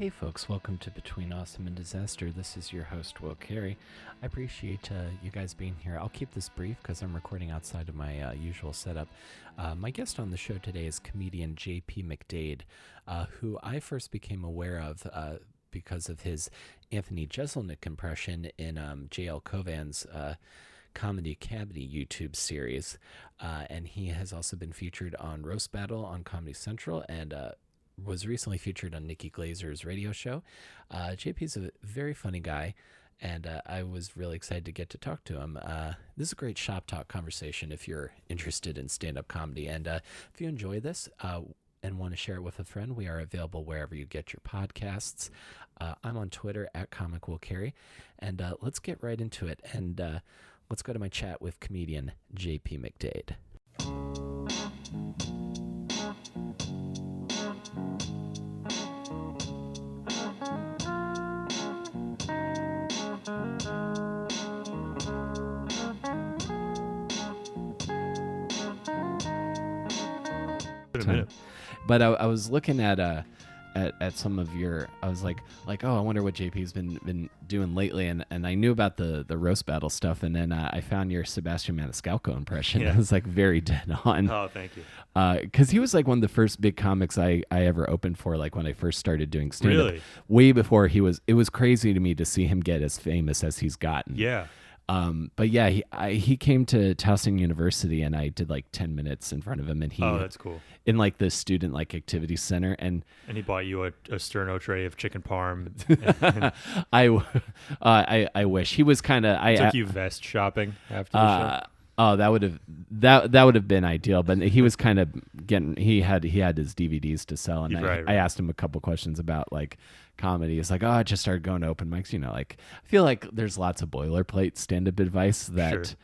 Hey folks, welcome to Between Awesome and Disaster. This is your host, Will Carey. I appreciate you guys being here. I'll keep this brief because I'm recording outside of my usual setup. My guest on the show today is comedian J.P. Mcdade, who I first became aware of because of his Anthony Jeselnik impression in J.L. Kovan's Comedy Cavity YouTube series. And he has also been featured on Roast Battle on Comedy Central and was recently featured on Nikki Glazer's radio show. JP's a very funny guy, and I was really excited to get to talk to him. This is a great shop talk conversation if you're interested in stand-up comedy. And if you enjoy this and want to share it with a friend, we are available wherever you get your podcasts. I'm on Twitter at Comic Will Carey. And let's get right into it. And let's go to my chat with comedian J.P. Mcdade. But I was looking at some of your, I was like, oh, I wonder what JP's been doing lately, and I knew about the roast battle stuff, and then I found your Sebastian Maniscalco impression. Yeah. It was like very dead on. Oh, thank you. Because he was like one of the first big comics I ever opened for, like when I first started doing stand-up. Really? Way before it was crazy to me to see him get as famous as he's gotten. Yeah. But yeah, he came to Towson University, and I did like 10 minutes in front of him, and he Oh, that's cool. in like the student like activity center, and he bought you a sterno tray of chicken parm. I wish he was kind of. I took you vest shopping after the show. Oh, that would have been ideal, but he was kind of getting. He had his DVDs to sell, and Right. I asked him a couple questions about like comedy. It's like, oh, I just started going to open mics. You know, like I feel like there's lots of boilerplate stand-up advice that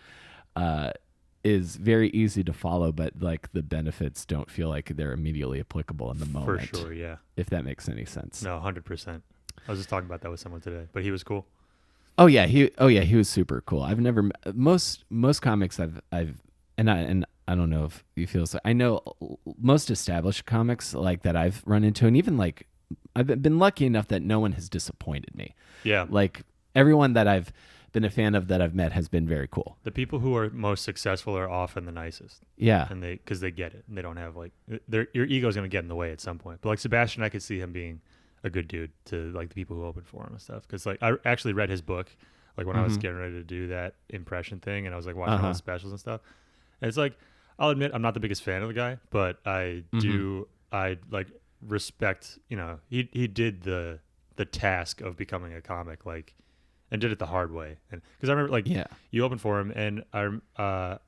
is very easy to follow, but like the benefits don't feel like they're immediately applicable in the moment. For sure, yeah. If that makes any sense. No, 100%. I was just talking about that with someone today, but he was cool. Oh yeah, he was super cool. I've never most comics I've and I don't know if you feel so. I know most established comics like that I've run into, and even like I've been lucky enough that no one has disappointed me. Yeah. Like everyone that I've been a fan of that I've met has been very cool. The people who are most successful are often the nicest. Yeah. And because they get it, and they don't have like your ego's going to get in the way at some point. But like Sebastian, I could see him being a good dude to like the people who open for him and stuff. Because like I actually read his book like when I was getting ready to do that impression thing, and I was like watching all the specials and stuff. And it's like, I'll admit I'm not the biggest fan of the guy, but I like respect, you know, he did the task of becoming a comic, like, and did it the hard way. And because I remember like you opened for him, and I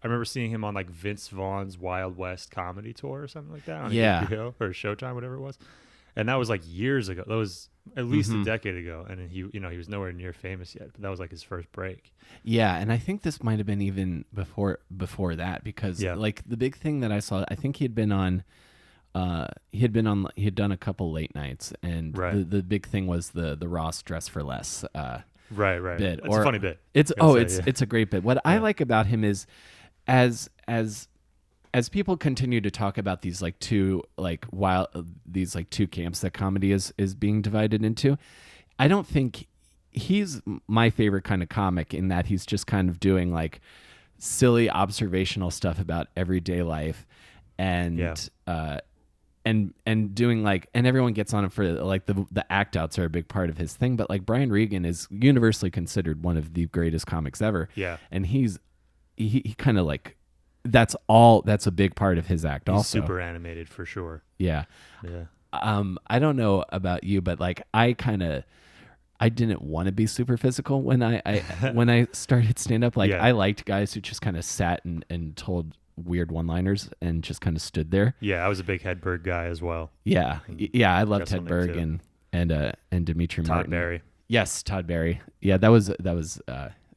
remember seeing him on like Vince Vaughn's Wild West comedy tour or something like that on HBO or Showtime, whatever it was. And that was like years ago. That was at least a decade ago. And he was nowhere near famous yet, but that was like his first break. Yeah, and I think this might have been even before that, because like the big thing that I saw, I think he had done a couple late nights, and the big thing was the Ross Dress for Less right bit. It's a funny bit. It's a great bit. What I like about him is as people continue to talk about these like two camps that comedy is being divided into, I don't think he's my favorite kind of comic, in that he's just kind of doing like silly observational stuff about everyday life, and doing like, and everyone gets on him for like the act outs are a big part of his thing, but like Brian Regan is universally considered one of the greatest comics ever. Yeah. And he kind of like, that's a big part of his act. He's also super animated for sure. Yeah. I don't know about you, but like I didn't want to be super physical when I started stand up. Like I liked guys who just kind of sat and told weird one-liners and just kind of stood there. Yeah, I was a big Hedberg guy as well. Yeah, I loved Hedberg and Dimitri Martin. Todd Barry. Yes, Todd Barry. Yeah, that was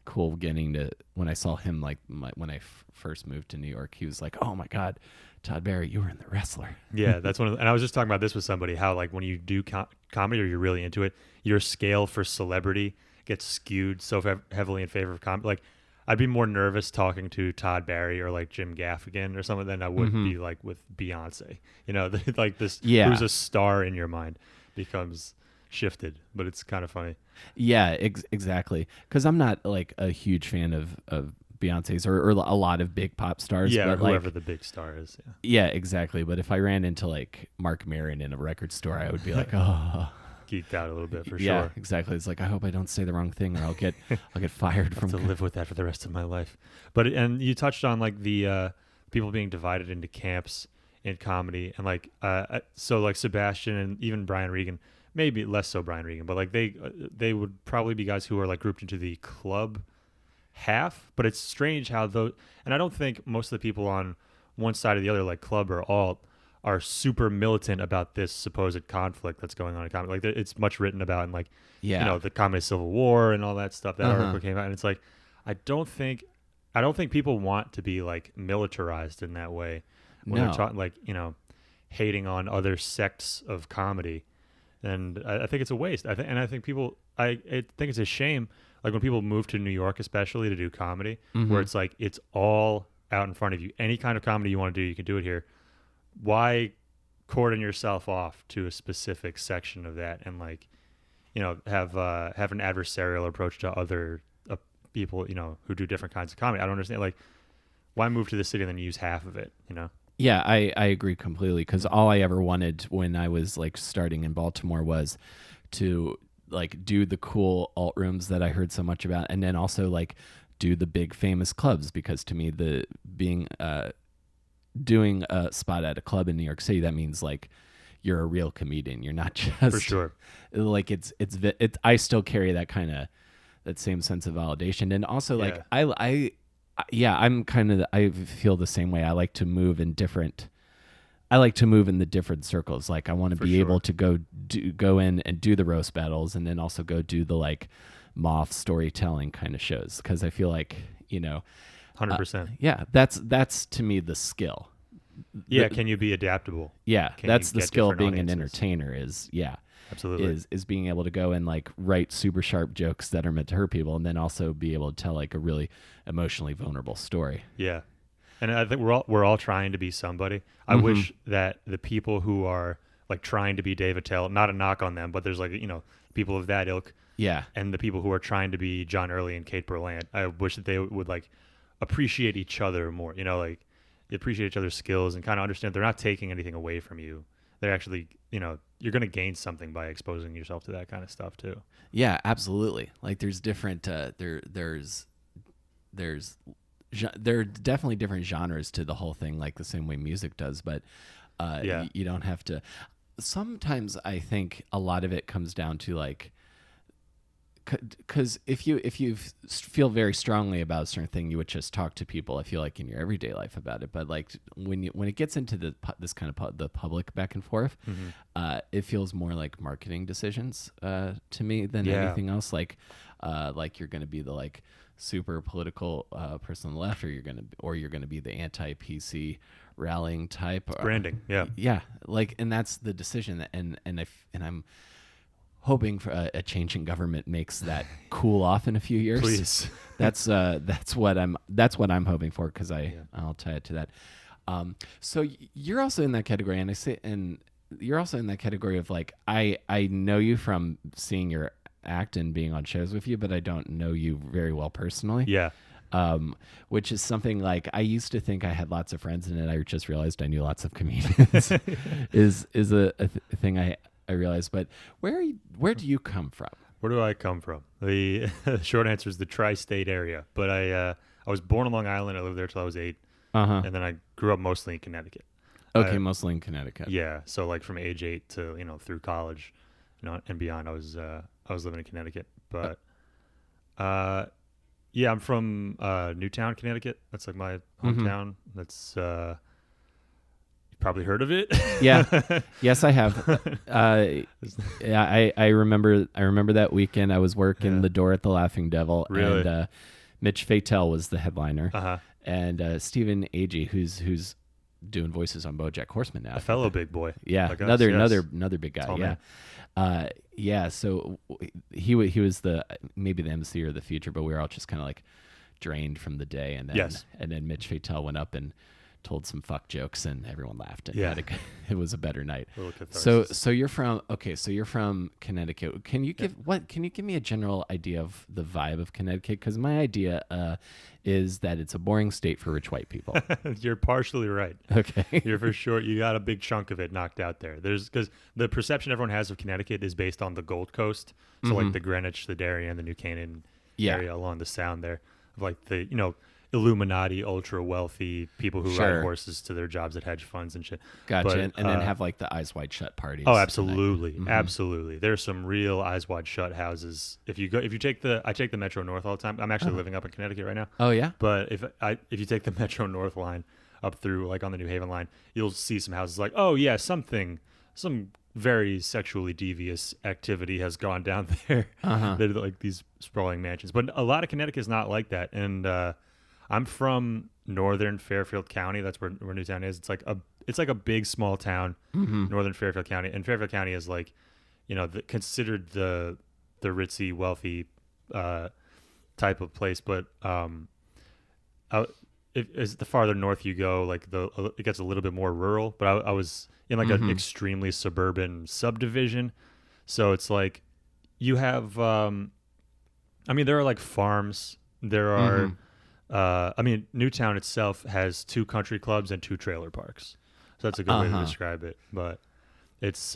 cool getting to, when I saw him, like when I first moved to New York, he was like, oh my God, Todd Barry, you were in The Wrestler. Yeah, that's and I was just talking about this with somebody, how like when you do comedy or you're really into it, your scale for celebrity gets skewed so heavily in favor of comedy. Like I'd be more nervous talking to Todd Barry or like Jim Gaffigan or something than I would be like with Beyonce. You know, like this, who's a star in your mind becomes shifted, but it's kind of funny. Yeah, exactly. Because I'm not like a huge fan of Beyonce's or a lot of big pop stars. Yeah, or but whoever like, the big star is. Yeah. yeah, exactly. But if I ran into like Mark Maron in a record store, I would be like, oh, Geeked out a little bit for yeah, sure. exactly. It's like, I hope I don't say the wrong thing or I'll get fired I from. have to live with that for the rest of my life. But and you touched on like the people being divided into camps in comedy, and like so like Sebastian and even Brian Regan, maybe less so Brian Regan, but like they would probably be guys who are like grouped into the club half. But it's strange how those, and I don't think most of the people on one side or the other, like club or alt, are super militant about this supposed conflict that's going on in comedy. Like it's much written about in like Yeah. the comedy civil war and all that stuff. That Uh-huh. article came out, and it's like I don't think people want to be like militarized in that way when No. they're talking like hating on other sects of comedy. And I think it's a waste. I think people I think it's a shame like when people move to New York especially to do comedy, where it's like it's all out in front of you. Any kind of comedy you want to do, you can do it here. Why cordon yourself off to a specific section of that and like have an adversarial approach to other people who do different kinds of comedy? I don't understand. Like, why move to the city and then use half of it? Yeah, I agree completely, because all I ever wanted when I was like starting in Baltimore was to like do the cool alt rooms that I heard so much about, and then also like do the big famous clubs, because to me the being doing a spot at a club in New York City, that means like you're a real comedian. You're not just For sure. Like it's I still carry that kind of that same sense of validation, and also like I'm kind of I feel the same way. I like to move in the different circles. Like I want to be able to go in and do the roast battles, and then also go do the like moth storytelling kind of shows, because I feel like 100%. yeah, that's to me the skill. Yeah, can you be adaptable? Yeah, Can that's you the get skill of different being an audiences? entertainer. Is Absolutely. is being able to go and like write super sharp jokes that are meant to hurt people, and then also be able to tell like a really emotionally vulnerable story. Yeah. And I think we're all trying to be somebody. I wish that the people who are like trying to be Dave Attell, not a knock on them, but there's like people of that ilk, Yeah, and the people who are trying to be John Early and Kate Berlant, I wish that they would like appreciate each other more. Like appreciate each other's skills and kind of understand they're not taking anything away from you. They're actually, you're going to gain something by exposing yourself to that kind of stuff too. yeah, absolutely. Like there's different there are definitely different genres to the whole thing, like the same way music does, but you don't have to. Sometimes I think a lot of it comes down to like, because if you feel very strongly about a certain thing, you would just talk to people, I feel like, in your everyday life about it. But like when it gets into this kind of the public back and forth, it feels more like marketing decisions to me than anything else. Like you're going to be the like super political person on the left, or you're going to be the anti-PC rallying type. Branding. Yeah. Like, and that's the decision. And I'm hoping for a change in government makes that cool off in a few years. Please. That's what I'm hoping for, because I'll tie it to that. So you're also in that category, and you're also in that category of like, I know you from seeing your act and being on shows with you, but I don't know you very well personally. Yeah. Which is something like I used to think I had lots of friends, and then I just realized I knew lots of comedians. is a thing I realized. But where do you come from? Where do I come from? The short answer is the tri-state area. But I was born on Long Island. I lived there till I was 8, and then I grew up mostly in Connecticut. Okay, mostly in Connecticut. Yeah, so like from age 8 to through college, and beyond, I was living in Connecticut. But yeah, I'm from Newtown, Connecticut. That's like my hometown. That's you've probably heard of it. Yeah. Yes, I have. Yeah, I remember that weekend I was working the door at the Laughing Devil. Really? And Mitch Fatel was the headliner. Uh-huh. And Stephen Agee, who's doing voices on BoJack Horseman now. A fellow big boy. Yeah, like us, another big guy. Tall Yeah. man. Yeah, so he was maybe the MC or the feature, but we were all just kind of like drained from the day, and then Yes. and then Mitch Fatel went up and told some fuck jokes, and everyone laughed. And Yeah. it was a better night. A little catharsis. So you're from So you're from Connecticut. Can you give me a general idea of the vibe of Connecticut? Because my idea is that it's a boring state for rich white people. You're partially right. Okay. You're for sure. You got a big chunk of it knocked out there. Because the perception everyone has of Connecticut is based on the Gold Coast. So like the Greenwich, the Darien, the New Canaan area along the Sound there, of like the Illuminati, ultra wealthy people who ride horses to their jobs at hedge funds and shit. Gotcha. But, and then have like the Eyes Wide Shut parties. Oh, absolutely, absolutely. There's some real Eyes Wide Shut houses. I take the Metro North all the time. I'm actually living up in Connecticut right now. Oh yeah. But if you take the Metro North line up through like on the New Haven line, you'll see some houses like, oh yeah, some very sexually devious activity has gone down there. They're like these sprawling mansions. But a lot of Connecticut is not like that. And I'm from northern Fairfield County. That's where Newtown is. It's like a big small town, northern Fairfield County. And Fairfield County is like, considered the ritzy, wealthy type of place. But as the farther north you go, like it gets a little bit more rural. But I was in like an extremely suburban subdivision, so it's like you have. There are like farms. There are. Newtown itself has 2 country clubs and 2 trailer parks, so that's a good way to describe it. But it's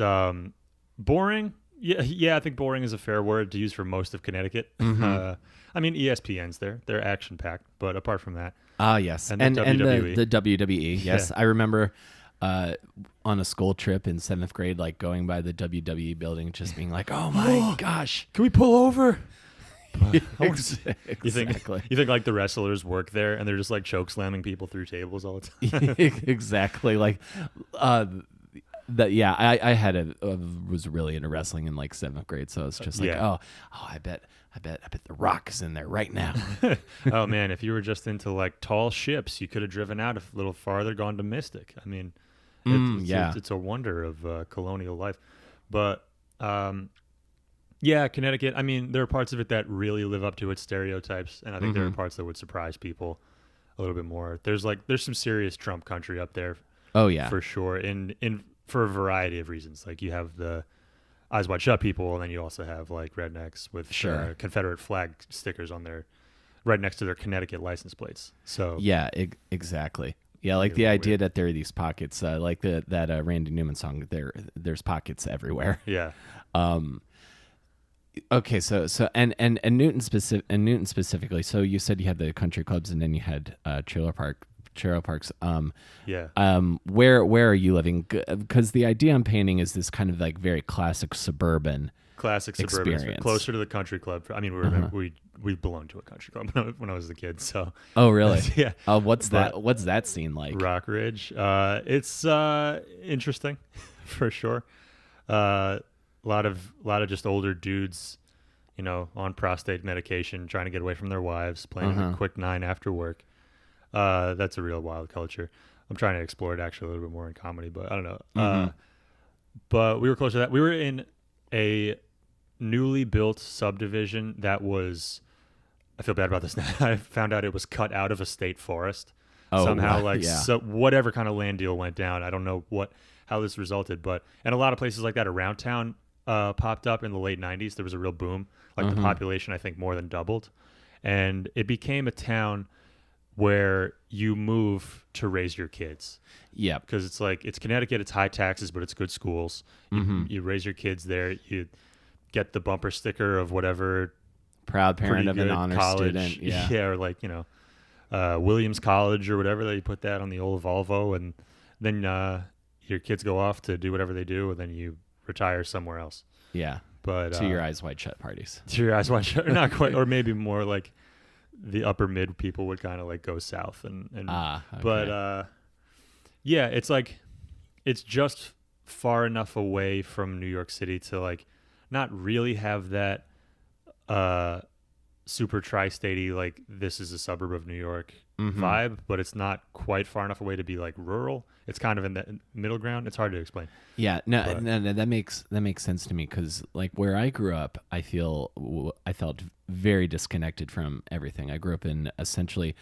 boring. Yeah, I think boring is a fair word to use for most of Connecticut. ESPN's there; they're action packed. But apart from that. Yes. And the WWE. The WWE. Yes. Yeah. I remember on a school trip in 7th grade, like going by the WWE building, just being like, oh my gosh. Can we pull over? Exactly. You think like the wrestlers work there and they're just like choke slamming people through tables all the time? Exactly. Like, I was really into wrestling in like 7th grade. So it's just like, I bet the Rock is in there right now. Oh man, if you were just into like tall ships, you could have driven out a little farther, gone to Mystic. I mean, it's a wonder of colonial life. But Connecticut. I mean, there are parts of it that really live up to its stereotypes, and I think there are parts that would surprise people a little bit more. There's some serious Trump country up there. Oh yeah, for sure. For a variety of reasons. Like you have the Eyes Wide Shut people, and then you also have like rednecks with Confederate flag stickers on their right next to their Connecticut license plates. So yeah, exactly. Yeah, like the idea that there are these pockets, like that Randy Newman song. There's pockets everywhere. Yeah. Okay, so and Newton specifically. So you said you had the country clubs, and then you had trailer parks. Where are you living? Because the idea I'm painting is this kind of like very classic suburban experience, closer to the country club. I mean, we belonged to a country club when I was a kid. So oh really? Yeah. What's that scene like? Rock Ridge. It's interesting for sure. A lot of just older dudes, on prostate medication, trying to get away from their wives, playing a quick 9 after work. That's a real wild culture. I'm trying to explore it actually a little bit more in comedy, but I don't know. But we were close to that. We were in a newly built subdivision that was, I feel bad about this now. I found out it was cut out of a state forest somehow. So whatever kind of land deal went down, I don't know how this resulted, and a lot of places like that around town popped up in the late 90s. There was a real boom. Like the population, I think, more than doubled, and it became a town where you move to raise your kids. Yeah. Because it's Connecticut, it's high taxes, but it's good schools. You raise your kids there. You get the bumper sticker of whatever. Proud parent of an honor college student. Yeah. Yeah, or like, Williams College or whatever. You put that on the old Volvo, and then your kids go off to do whatever they do, and then you retire somewhere else. Yeah. But to your Eyes Wide Shut parties. To your Eyes Wide Shut. Not quite. Or maybe more like the upper mid people would kind of like go south okay. But it's like it's just far enough away from New York City to like not really have that super tri-statey like this is a suburb of New York vibe, but it's not quite far enough away to be like rural. It's kind of in the middle ground. It's hard to explain. Yeah, no, that makes sense to me because like where I grew up, I felt very disconnected from everything. I grew up in essentially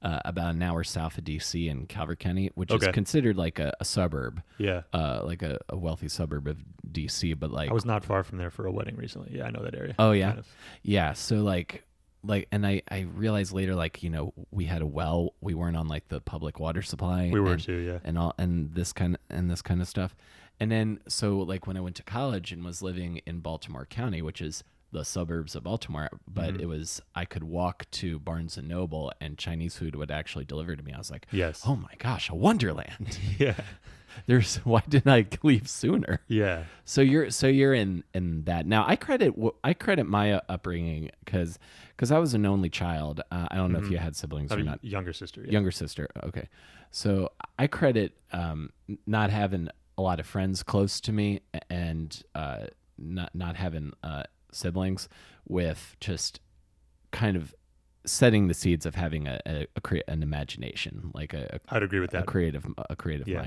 about an hour south of DC in Calvert County, which is Okay. considered like a suburb, Yeah. like a wealthy suburb of DC. But like, I was not far from there for a wedding recently. Yeah, I know that area. oh yeah, kind of. yeah. So like, and I realized later, like, you know, we had a well, we weren't on like the public water supply. We were and, too, yeah. and this kind of stuff. And then so like when I went to college and was living in Baltimore County, which is the suburbs of Baltimore, but it was, I could walk to Barnes and Noble and Chinese food would actually deliver to me. I was like, Yes. oh my gosh, a wonderland. Yeah. Why didn't I leave sooner? Yeah. So you're in that. Now I credit my upbringing because I was an only child. I don't know if you had siblings I or have not. a younger sister. Yeah. Younger sister. Okay. So I credit not having a lot of friends close to me and not having siblings with just kind of setting the seeds of having an imagination, like I'd agree with that. a creative Yeah.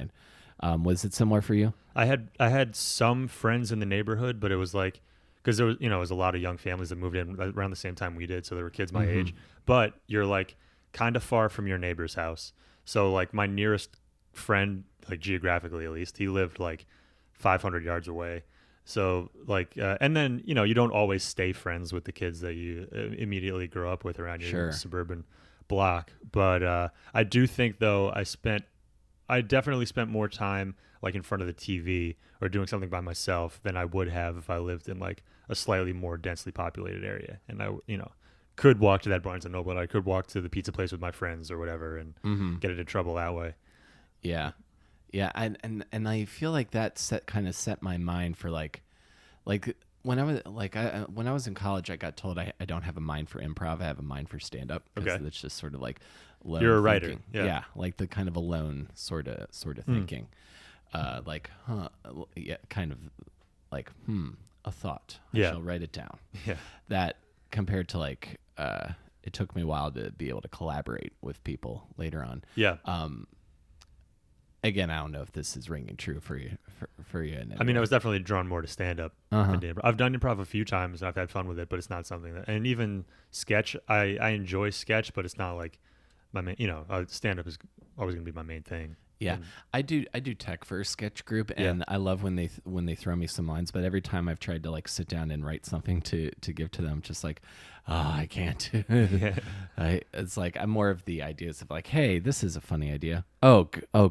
mind. Was it similar for you? I had some friends in the neighborhood, but it was like, because there was, it was a lot of young families that moved in around the same time we did. So there were kids my age, but you're like kind of far from your neighbor's house. So like my nearest friend, like geographically at least, he lived like 500 yards away. So like, and then, you don't always stay friends with the kids that you immediately grow up with around your Sure. suburban block. But I do think though, I definitely spent more time like in front of the TV or doing something by myself than I would have if I lived in like a slightly more densely populated area. And I, could walk to that Barnes and Noble, and I could walk to the pizza place with my friends or whatever and get into trouble that way. Yeah. Yeah, and I feel like that set my mind for like when I was in college, I got told I don't have a mind for improv. I have a mind for stand up because Okay. it's just sort of like lone You're a writer, thinking. yeah. Like the kind of alone sort of thinking, like kind of like a thought. Yeah. I shall write it down. Yeah. That compared to like it took me a while to be able to collaborate with people later on. Yeah. Again, I don't know if this is ringing true for you. I mean, I was definitely drawn more to stand up. I've done improv a few times and I've had fun with it, but it's not something that, and even sketch, I enjoy sketch, but it's not like my main, stand up is always going to be my main thing. Yeah, And- I do tech for a sketch group, and I love when they throw me some lines. But every time I've tried to like sit down and write something to give to them, just like, I can't. It's like I'm more of the ideas of like, hey, this is a funny idea. Oh,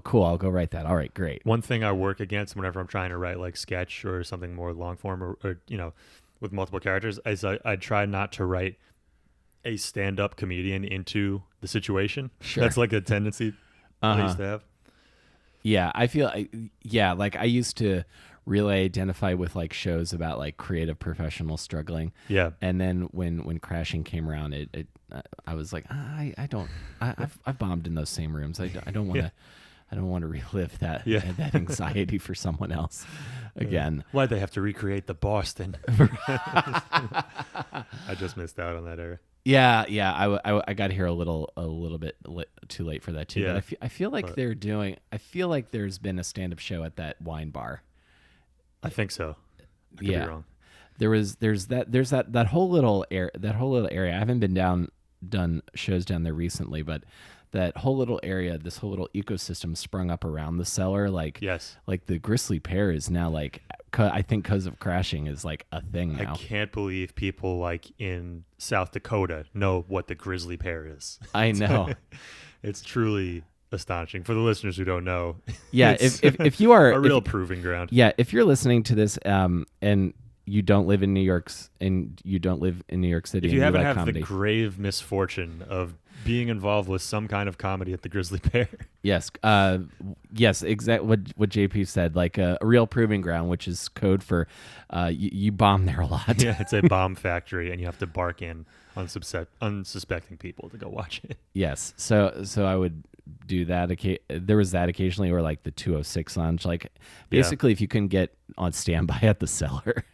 cool. I'll go write that. All right, great. One thing I work against whenever I'm trying to write like sketch or something more long form or with multiple characters is I try not to write a stand-up comedian into the situation. Sure. That's like a tendency I used to have. Yeah, I feel like I used to really identify with like shows about like creative professionals struggling. Yeah. And then when Crashing came around, I was like, I've bombed in those same rooms. I don't want to. I don't want to relive that anxiety for someone else again. Why'd they have to recreate the Boston? I just missed out on that era. Yeah. I got here a little bit too late for that too. Yeah. But I feel like I feel like there's been a stand-up show at that wine bar. I think so. I could be wrong. There's that whole little area. I haven't been done shows down there recently, but that whole little area, this whole little ecosystem sprung up around the cellar. Like, Yes. like the Grizzly Pear is now like, I think because of Crashing is like a thing now. I can't believe people like in South Dakota know what the grizzly pear is. I know. It's truly astonishing for the listeners who don't know. Yeah. It's if you are a real proving ground. Yeah. If you're listening to this, and you don't live in New York City, If you haven't like had comedy, the grave misfortune of being involved with some kind of comedy at the Grizzly Pear. yes, exactly what JP said, like a real proving ground, which is code for you bomb there a lot. Yeah, it's a bomb factory, and you have to bark in unsuspecting people to go watch it. Yes, so I would do that. There was that occasionally, or like the 206 Lounge. Like basically, if you couldn't get on standby at the cellar.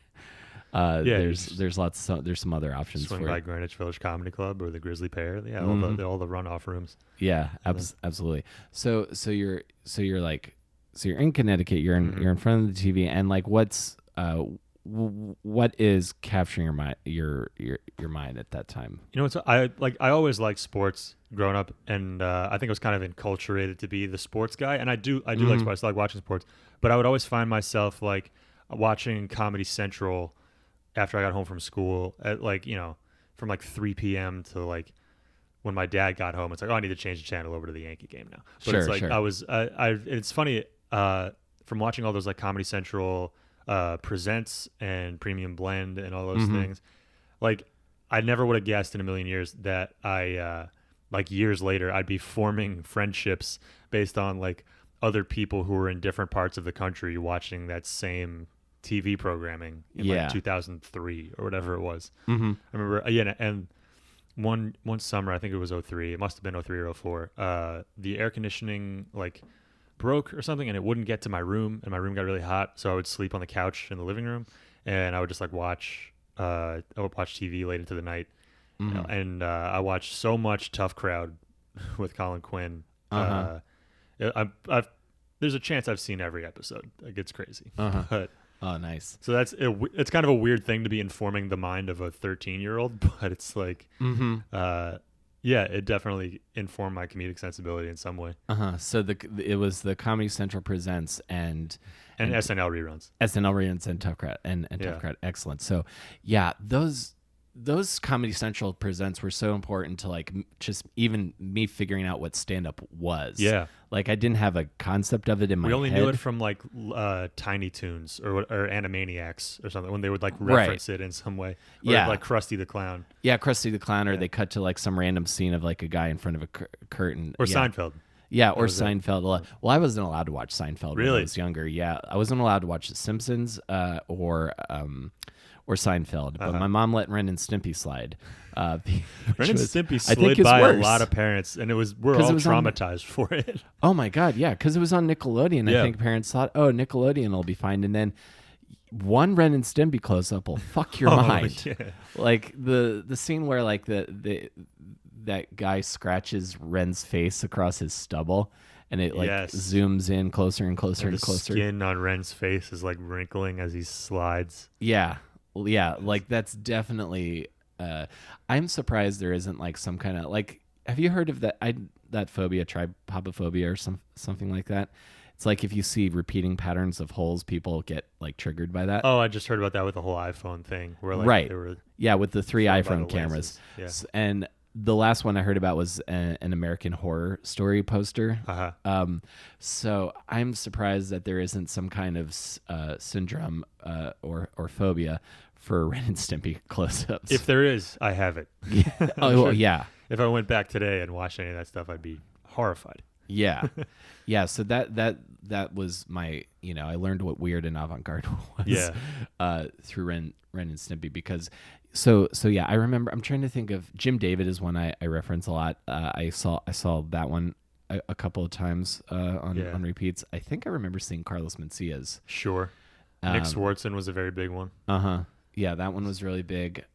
There's some other options Swing for by it. Greenwich Village Comedy Club or the Grizzly Pear. Yeah, all the runoff rooms. Yeah, absolutely. So you're in Connecticut. You're in front of the TV, and like, what's what is capturing your mind at that time? You know, I always liked sports growing up, and I think I was kind of enculturated to be the sports guy. And I do like sports. I like watching sports, but I would always find myself like watching Comedy Central after I got home from school at like, you know, from like 3 p.m. to like when my dad got home. It's like, oh, I need to change the channel over to the Yankee game now. But it's like it's funny from watching all those like Comedy Central presents and Premium Blend and all those things. Like I never would have guessed in a million years that I like years later I'd be forming friendships based on like other people who were in different parts of the country watching that same TV programming in like 2003 or whatever it was. I remember, and one summer, I think it was 03, it must have been 03 or 04, the air conditioning like broke or something, and it wouldn't get to my room, and my room got really hot, so I would sleep on the couch in the living room, and I would just like watch TV late into the night. You know, and I watched so much Tough Crowd with Colin Quinn. There's a chance I've seen every episode. Like, it's crazy. But oh, nice. so it's kind of a weird thing to be informing the mind of a 13-year-old, but it's like, yeah, it definitely informed my comedic sensibility in some way. So it was the Comedy Central Presents and SNL reruns. SNL reruns and Tough Crowd and Tough Crowd. Excellent. So yeah, those Comedy Central Presents were so important to like just even me figuring out what stand up was. Yeah. Like I didn't have a concept of it in my head. We only knew it from like Tiny Toons or Animaniacs or something, when they would like reference it in some way. Or like Krusty the Clown. Yeah, Krusty the Clown, or they cut to like some random scene of like a guy in front of a curtain. Or Seinfeld. Yeah, or Seinfeld. Well, I wasn't allowed to watch Seinfeld when I was younger. Yeah, I wasn't allowed to watch The Simpsons or Seinfeld, but my mom let Ren and Stimpy slide. Ren and Stimpy slid by a lot of parents, and we're all traumatized for it. Oh my god, yeah, because it was on Nickelodeon. I think parents thought, oh, Nickelodeon will be fine, and then one Ren and Stimpy close up will fuck your mind. Yeah. Like the scene where like that guy scratches Ren's face across his stubble, and it like zooms in closer and closer and closer. The skin on Ren's face is like wrinkling as he slides. Yeah, like that's definitely. I'm surprised there isn't like some kind of like. Have you heard of that phobia, trypophobia, or something like that? It's like if you see repeating patterns of holes, people get like triggered by that. Oh, I just heard about that with the whole iPhone thing, where like they were with the 3 iPhone cameras. Yeah. And the last one I heard about was an American Horror Story poster. So I'm surprised that there isn't some kind of syndrome or phobia for Ren and Stimpy close-ups. If there is, I have it. Oh, well, yeah. If I went back today and watched any of that stuff, I'd be horrified. Yeah. Yeah, so that was my, I learned what weird and avant-garde was through Ren and Stimpy, because so yeah, I remember, I'm trying to think of, Jim David is one I reference a lot. I saw that one a couple of times on repeats. I think I remember seeing Carlos Mencia's. Sure. Nick Swartzen was a very big one. Yeah, that one was really big.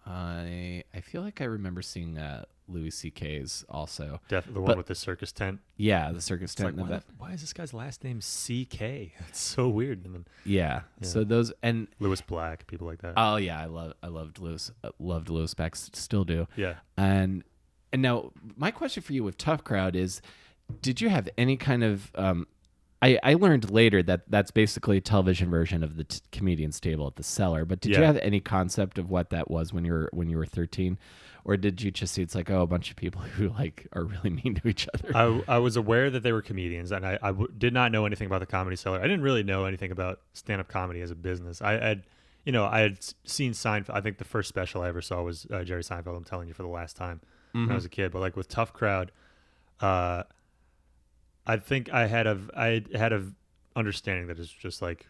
I feel like I remember seeing Louis C.K.'s also. The one with the circus tent. Yeah, the circus tent. Like, why is this guy's last name C.K.? It's so weird. And then, yeah. So those, and Louis Black, people like that. Oh yeah, I loved Louis. Loved Louis Black. Still do. Yeah. And now my question for you with Tough Crowd is, did you have any kind of I learned later that that's basically a television version of the Comedian's Table at the Cellar. But did you have any concept of what that was when you were 13, or did you just see it's like, oh, a bunch of people who like are really mean to each other? I was aware that they were comedians, and I did not know anything about the Comedy Cellar. I didn't really know anything about stand-up comedy as a business. I had seen Seinfeld. I think the first special I ever saw was Jerry Seinfeld. I'm telling you, for the last time when I was a kid. But like with Tough Crowd, I think I had a understanding that it's just like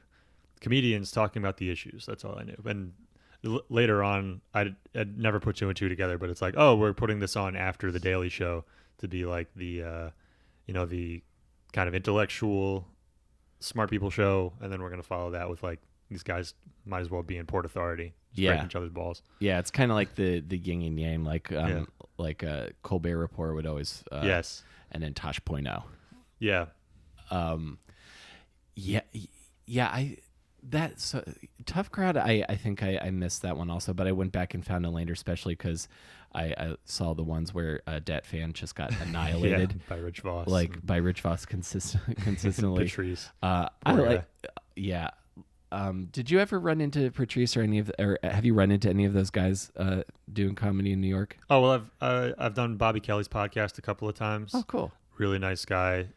comedians talking about the issues. That's all I knew. And later on, I'd never put two and two together. But it's like, oh, we're putting this on after The Daily Show to be like the, the kind of intellectual, smart people show, and then we're gonna follow that with like these guys might as well be in Port Authority, breaking each other's balls. Yeah, it's kind of like the yin and yang, like Colbert Report would always and then Tosh.0. Yeah. That's Tough Crowd. I think I missed that one also, but I went back and found it later, especially because I saw the ones where Dat Fan just got annihilated by Rich Voss, by Rich Voss consistently. Patrice. I like, yeah. Did you ever run into Patrice or have you run into any of those guys doing comedy in New York? Oh well, I've done Bobby Kelly's podcast a couple of times. Oh, cool. Really nice guy.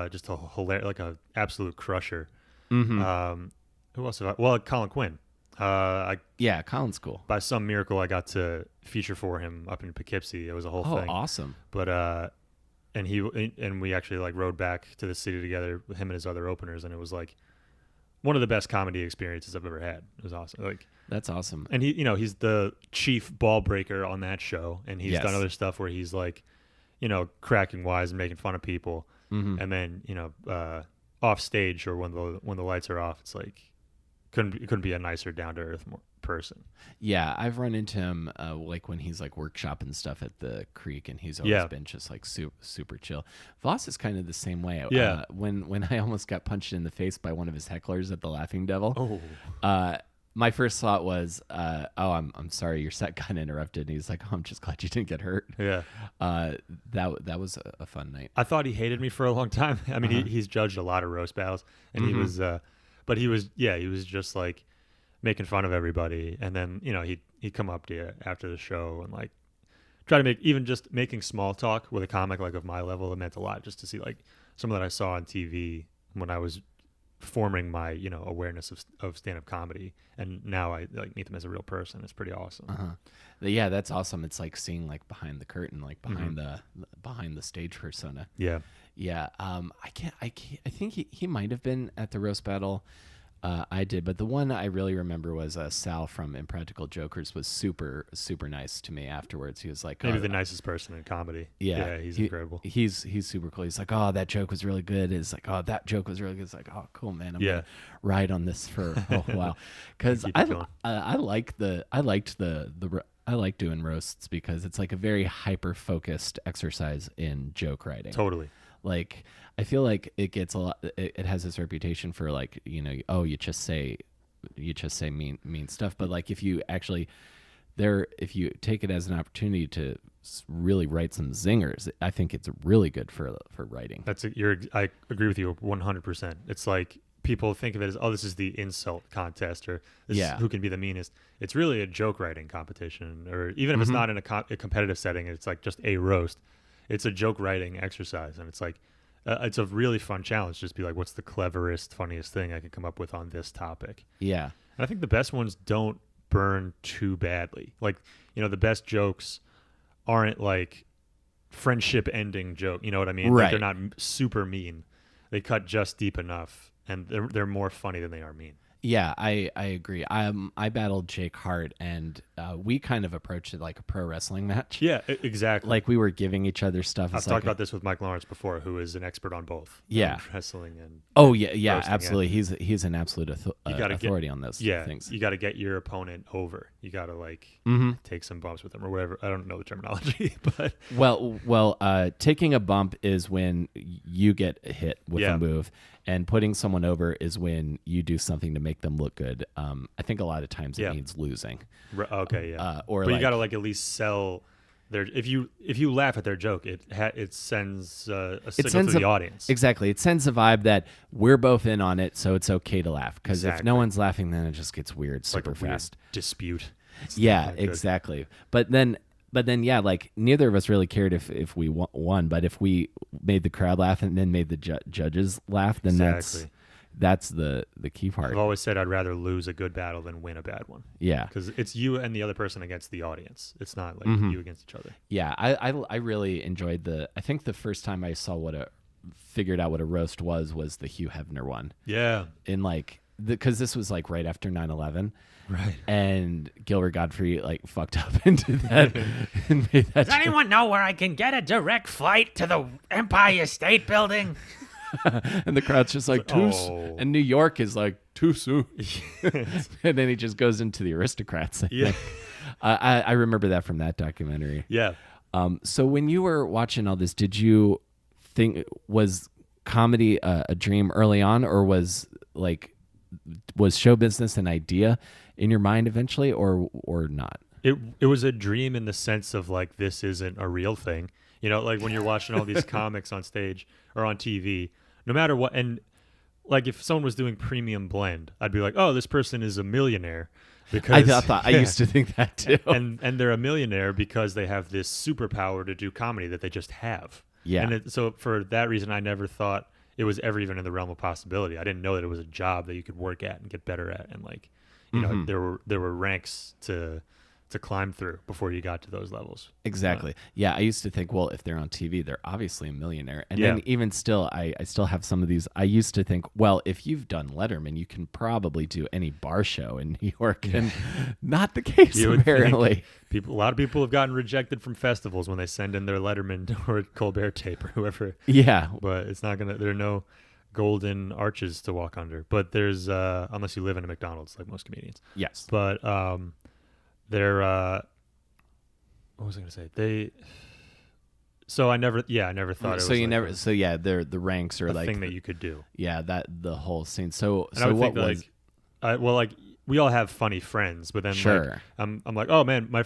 Just a hilarious, like a absolute crusher. Mm-hmm. Who else have I? Well, Colin Quinn. Yeah, Colin's cool. By some miracle, I got to feature for him up in Poughkeepsie. It was a whole thing. Oh, awesome. But and we actually like rode back to the city together with him and his other openers, and it was like one of the best comedy experiences I've ever had. It was awesome. Like that's awesome. And he's the chief ball breaker on that show, and he's done other stuff where he's like, cracking wise and making fun of people, and then off stage or when the lights are off, it's like couldn't be a nicer, down to earth person. Yeah, I've run into him like when he's like workshopping stuff at the Creek, and he's always been just like super chill. Voss is kind of the same way. Yeah. When I almost got punched in the face by one of his hecklers at the Laughing Devil. Oh. My first thought was, I'm sorry, your set got interrupted. And he's like, oh, I'm just glad you didn't get hurt. Yeah. That was a fun night. I thought he hated me for a long time. I mean, he's judged a lot of roast battles, and he was, but he was just like making fun of everybody. And then, he'd come up to you after the show and like try to even just making small talk with a comic like of my level. It meant a lot just to see like someone that I saw on TV when I was forming my awareness of stand-up comedy, and now I like meet them as a real person. It's pretty awesome. Yeah, that's awesome. It's like seeing like behind the curtain, like behind the stage persona. Yeah. I think he might have been at the roast battle I did, but the one I really remember was Sal from Impractical Jokers was super nice to me afterwards. He was like, maybe the nicest person in comedy. Yeah, he's incredible. He's super cool. He's like, oh, that joke was really good. It's like, oh, that joke was really good. It's like, oh, cool, man. I'm gonna ride on this for a while because I like doing roasts because it's like a very hyper focused exercise in joke writing. Totally. Like I feel like it gets a lot. It has this reputation for like you just say mean stuff. But like if you take it as an opportunity to really write some zingers, I think it's really good for writing. I agree with you 100%. It's like people think of it as, oh, this is the insult contest, or this is who can be the meanest. It's really a joke writing competition, or even if it's not in a competitive setting, it's like just a roast. It's a joke writing exercise, and it's like it's a really fun challenge. Just be like, what's the cleverest, funniest thing I can come up with on this topic? Yeah. And I think the best ones don't burn too badly. Like, the best jokes aren't like friendship ending joke. You know what I mean? Right. Like, they're not super mean. They cut just deep enough, and they're more funny than they are mean. Yeah, I agree. I battled Jake Hart, and we kind of approached it like a pro wrestling match. Yeah, exactly. Like we were giving each other stuff. I've talked about this with Mike Lawrence before, who is an expert on both. Yeah, wrestling and absolutely. He's an absolute authority on those things. You got to get your opponent over. You got to take some bumps with them or whatever. I don't know the terminology, but taking a bump is when you get hit with a move. And putting someone over is when you do something to make them look good. I think a lot of times it means losing. Okay, yeah. But you got to at least sell their. If you laugh at their joke, it sends a signal to the audience. Exactly, it sends a vibe that we're both in on it, so it's okay to laugh. Because if no one's laughing, then it just gets weird super fast. Dispute. Yeah, exactly. But then, like neither of us really cared if we won, but if we made the crowd laugh and then made the judges laugh, then that's the key part. I've always said I'd rather lose a good battle than win a bad one. Yeah, because it's you and the other person against the audience. It's not like you against each other. Yeah, I really enjoyed I think the first time I figured out what a roast was the Hugh Hefner one. Yeah, in because this was like right after 9/11. Right. And Gilbert Gottfried fucked up into that and made that. Does anyone know where I can get a direct flight to the Empire State Building? And the crowd's just like, and New York is like, too soon. And then he just goes into the aristocrats. Yeah. I remember that from that documentary. Yeah. So when you were watching all this, did you think, was comedy a dream early on, or was like was show business an idea in your mind eventually, or not? It was a dream in the sense of like, this isn't a real thing. You know, like when you're watching all these comics on stage or on TV, no matter what. And like if someone was doing premium blend, I'd be like, oh, this person is a millionaire. Because I used to think that too. And they're a millionaire because they have this superpower to do comedy that they just have. Yeah. And so for that reason, I never thought it was ever even in the realm of possibility. I didn't know that it was a job that you could work at and get better at. And like, you know, there were ranks to climb through before you got to those levels. Exactly. Yeah, I used to think, well, if they're on TV, they're obviously a millionaire. And then even still, I still have some of these. I used to think, well, if you've done Letterman, you can probably do any bar show in New York. And not the case, apparently. A lot of people have gotten rejected from festivals when they send in their Letterman or Colbert tape or whoever. Yeah. But it's not there are no golden arches to walk under. But there's, unless you live in a McDonald's, like most comedians. Yes. But, they're what was I going to say? I never thought it was they're the ranks are a like thing that you could do. Yeah, that the whole scene. So I would what think was like we all have funny friends, but then sure. I'm like, oh man, my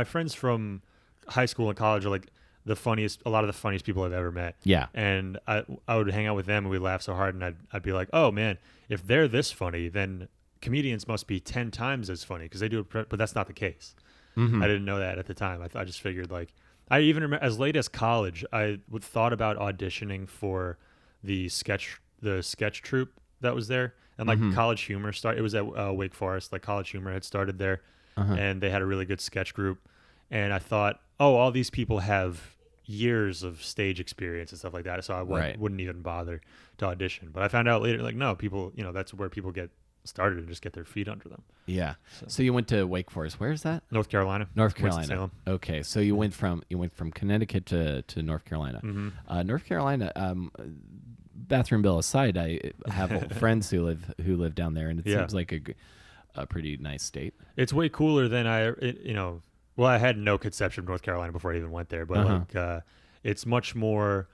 friends from high school and college are like a lot of the funniest people I've ever met. Yeah. And I would hang out with them and we'd laugh so hard, and I'd be like, oh man, if they're this funny, then comedians must be 10 times as funny because they do it, but that's not the case. I didn't know that at the time. I just figured like, I even remember as late as college, I would thought about auditioning for the sketch troupe that was there, and like College Humor started. It was at Wake Forest. Like College Humor had started there, and they had a really good sketch group. And I thought, oh, all these people have years of stage experience and stuff like that, so I wouldn't even bother to audition. But I found out later, like, no, people, you know, that's where people get started and just get their feet under them. Yeah. So you went to Wake Forest. Where is that? North Carolina. Okay. So you went from Connecticut to North Carolina. North Carolina, bathroom bill aside, I have friends who live down there, and it seems like a pretty nice state. It's way cooler than I had no conception of North Carolina before I even went there, but it's much more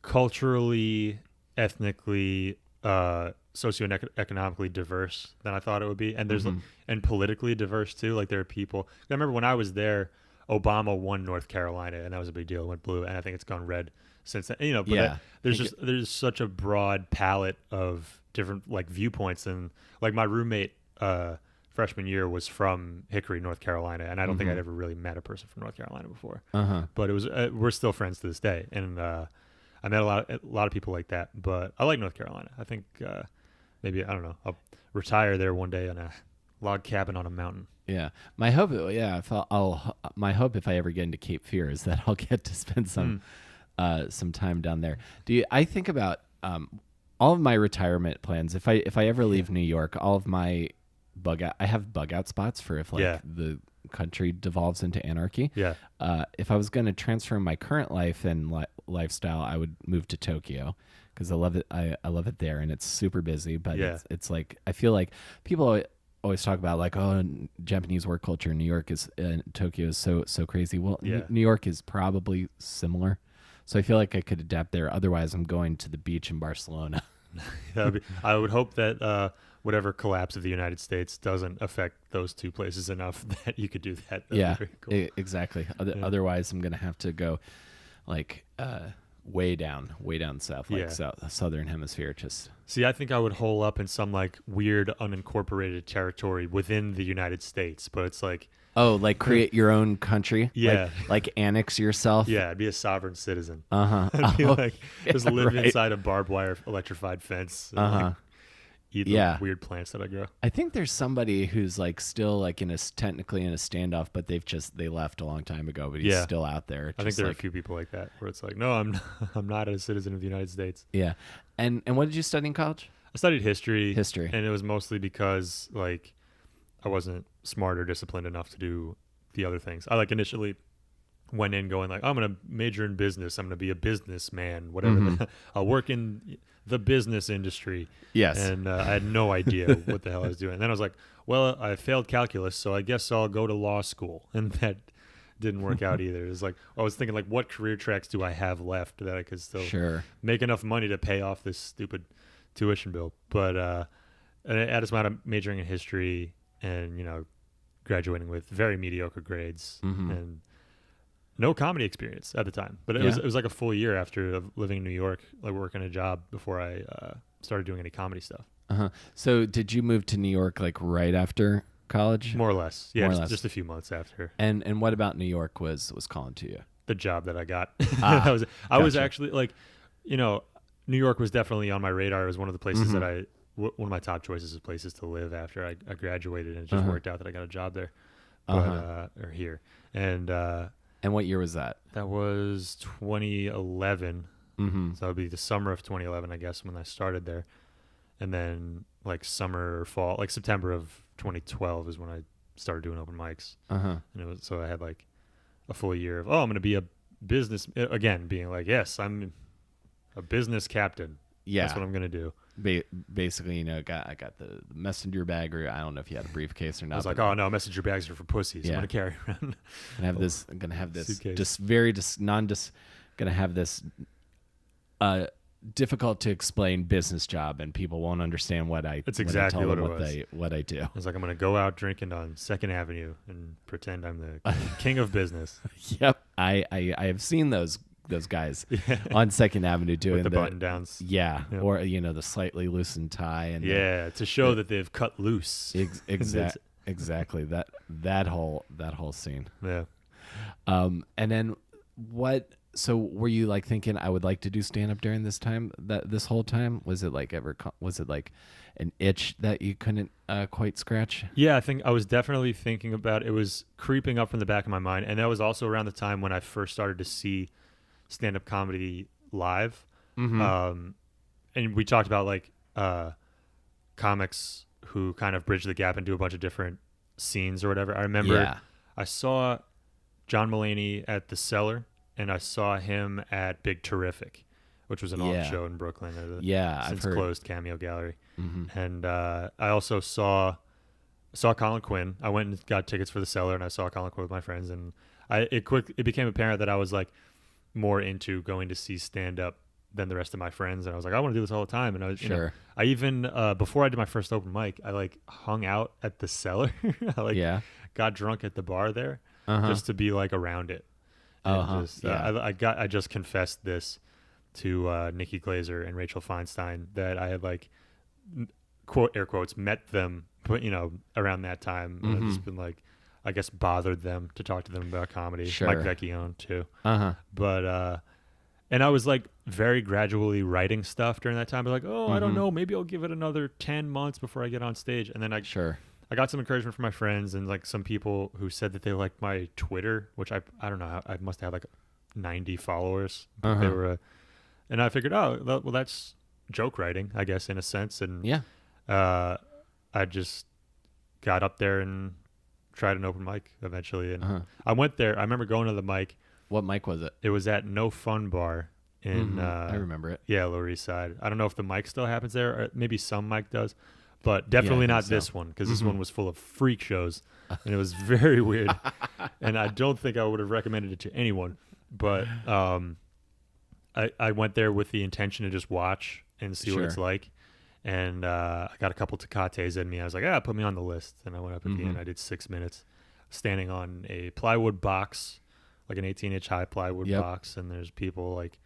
culturally, ethnically, socioeconomically diverse than I thought it would be, and there's and politically diverse too. Like there are people. I remember when I was there, Obama won North Carolina, and that was a big deal. It went blue, and I think it's gone red since then. You know, but there's such a broad palette of different like viewpoints, and like my roommate freshman year was from Hickory, North Carolina, and I don't think I'd ever really met a person from North Carolina before. But it was we're still friends to this day, and I met a lot of people like that. But I like North Carolina. I think maybe, I don't know, I'll retire there one day on a log cabin on a mountain. Yeah, my hope. Yeah, my hope if I ever get into Cape Fear is that I'll get to spend some time down there. I think about all of my retirement plans. If I ever leave New York, all of my I have bug out spots for if the country devolves into anarchy. Yeah. If I was going to transfer my current life and lifestyle, I would move to Tokyo because I love it. I love it there, and it's super busy. But it's like I feel like people always talk about like, oh, Japanese work culture in New York Tokyo is so crazy. Well, New York is probably similar, so I feel like I could adapt there. Otherwise, I'm going to the beach in Barcelona. I would hope that whatever collapse of the United States doesn't affect those two places enough that you could do that. That'd be very cool. Exactly. Otherwise, I'm gonna have to go like way down south, like southern hemisphere. Just see, I think I would hole up in some like weird unincorporated territory within the United States, but it's like like create your own country. Yeah, like annex yourself. Yeah, I'd be a sovereign citizen. I'd be just live inside a barbed wire electrified fence. And, eat the weird plants that I grow. I think there's somebody who's like still like technically in a standoff, but they left a long time ago, but he's still out there. I think there are a few people like that where it's like, no, I'm not a citizen of the United States. Yeah. And what did you study in college? I studied history. And it was mostly because like I wasn't smart or disciplined enough to do the other things. I like initially went in going like, I'm going to major in business. I'm going to be a businessman, whatever. I'll work in the business industry. Yes. And I had no idea what the hell I was doing. And then I was like, well, I failed calculus, so I guess I'll go to law school. And that didn't work out either. It was like, I was thinking like, what career tracks do I have left that I could still make enough money to pay off this stupid tuition bill? But I just wound up majoring in history and, graduating with very mediocre grades and no comedy experience at the time. But it was like a full year after living in New York, like working a job before I started doing any comedy stuff. So did you move to New York like right after college? More or less. Yeah, More or less. Just a few months after. And what about New York was calling to you? The job that I got. Gotcha. I was actually like, New York was definitely on my radar. It was one of the places that one of my top choices of places to live after I graduated, and it just worked out that I got a job there, or here. And what year was that? That was 2011. So that would be the summer of 2011, I guess, when I started there. And then like summer or fall, like September of 2012 is when I started doing open mics. And so I had like a full year of, I'm going to be a business, again, being like, yes, I'm a business captain. Yeah. That's what I'm going to do. Basically, I got the messenger bag, or I don't know if you had a briefcase or not. I was like, oh no, messenger bags are for pussies. Yeah. I'm going to carry around. I'm going to have this suitcase. just very going to have this difficult to explain business job, and people won't understand what I. It's exactly what I do. I was like, I'm going to go out drinking on 2nd Avenue and pretend I'm the king of business. Yep, I have seen those guys on 2nd Avenue doing with the button downs. Yeah, yep. Or the slightly loosened tie and to show that they've cut loose. Exactly that whole scene. Yeah. And then what? So were you like thinking I would like to do stand up during this time? This whole time was it like an itch that you couldn't quite scratch? Yeah, I think I was definitely thinking about it. It was creeping up from the back of my mind, and that was also around the time when I first started to see stand-up comedy live. And we talked about like comics who kind of bridge the gap and do a bunch of different scenes or whatever. I remember I saw John Mulaney at the Cellar, and I saw him at Big Terrific, which was an off show in Brooklyn at a since closed Cameo Gallery. And I also saw Colin Quinn. I went and got tickets for the Cellar, and I saw Colin Quinn with my friends, and it became apparent that I was like more into going to see stand up than the rest of my friends, and I was like, I want to do this all the time. And I was I even before I did my first open mic, I like hung out at the Cellar. I got drunk at the bar there just to be like around it. I just confessed this to Nikki Glazer and Rachel Feinstein that I had like quote air quotes met them, but around that time, and I've just been like, I guess bothered them to talk to them about comedy. Sure. Mike Vecchione too. But and I was like very gradually writing stuff during that time. But like, I don't know, maybe I'll give it another 10 months before I get on stage. And then I got some encouragement from my friends and like some people who said that they liked my Twitter, which I don't know, I must have like 90 followers. They were, and I figured, well, that's joke writing, I guess, in a sense. And I just got up there and tried an open mic eventually. And I went there. I remember going to the mic. What mic was it? It was at No Fun Bar in I remember it. Yeah, Lower East Side. I don't know if the mic still happens there, or maybe some mic does, but definitely not this one, because this one was full of freak shows and it was very weird. And I don't think I would have recommended it to anyone, but I went there with the intention to just watch and see what it's like. And I got a couple Tecates in me. I was like, put me on the list. And I went up at the end. I did 6 minutes standing on a plywood box, like an 18-inch high plywood box. And there's people like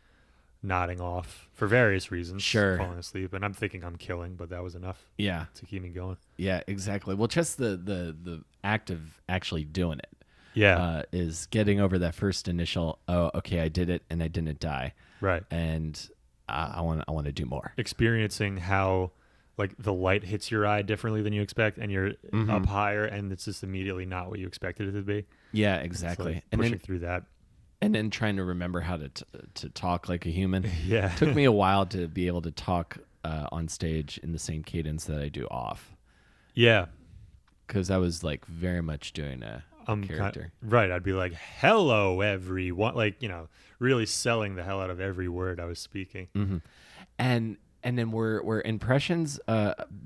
nodding off for various reasons, falling asleep. And I'm thinking I'm killing, but that was enough to keep me going. Yeah, exactly. Well, just the act of actually doing it is getting over that first initial, I did it and I didn't die. Right. And I want to do more. Experiencing how like the light hits your eye differently than you expect, and you're up higher, and it's just immediately not what you expected it to be. Yeah, exactly. Like pushing through that, and then trying to remember how to talk like a human. Yeah, it took me a while to be able to talk on stage in the same cadence that I do off. Yeah, because I was like very much doing a character. Right, I'd be like, "Hello, everyone," like really selling the hell out of every word I was speaking. And then were impressions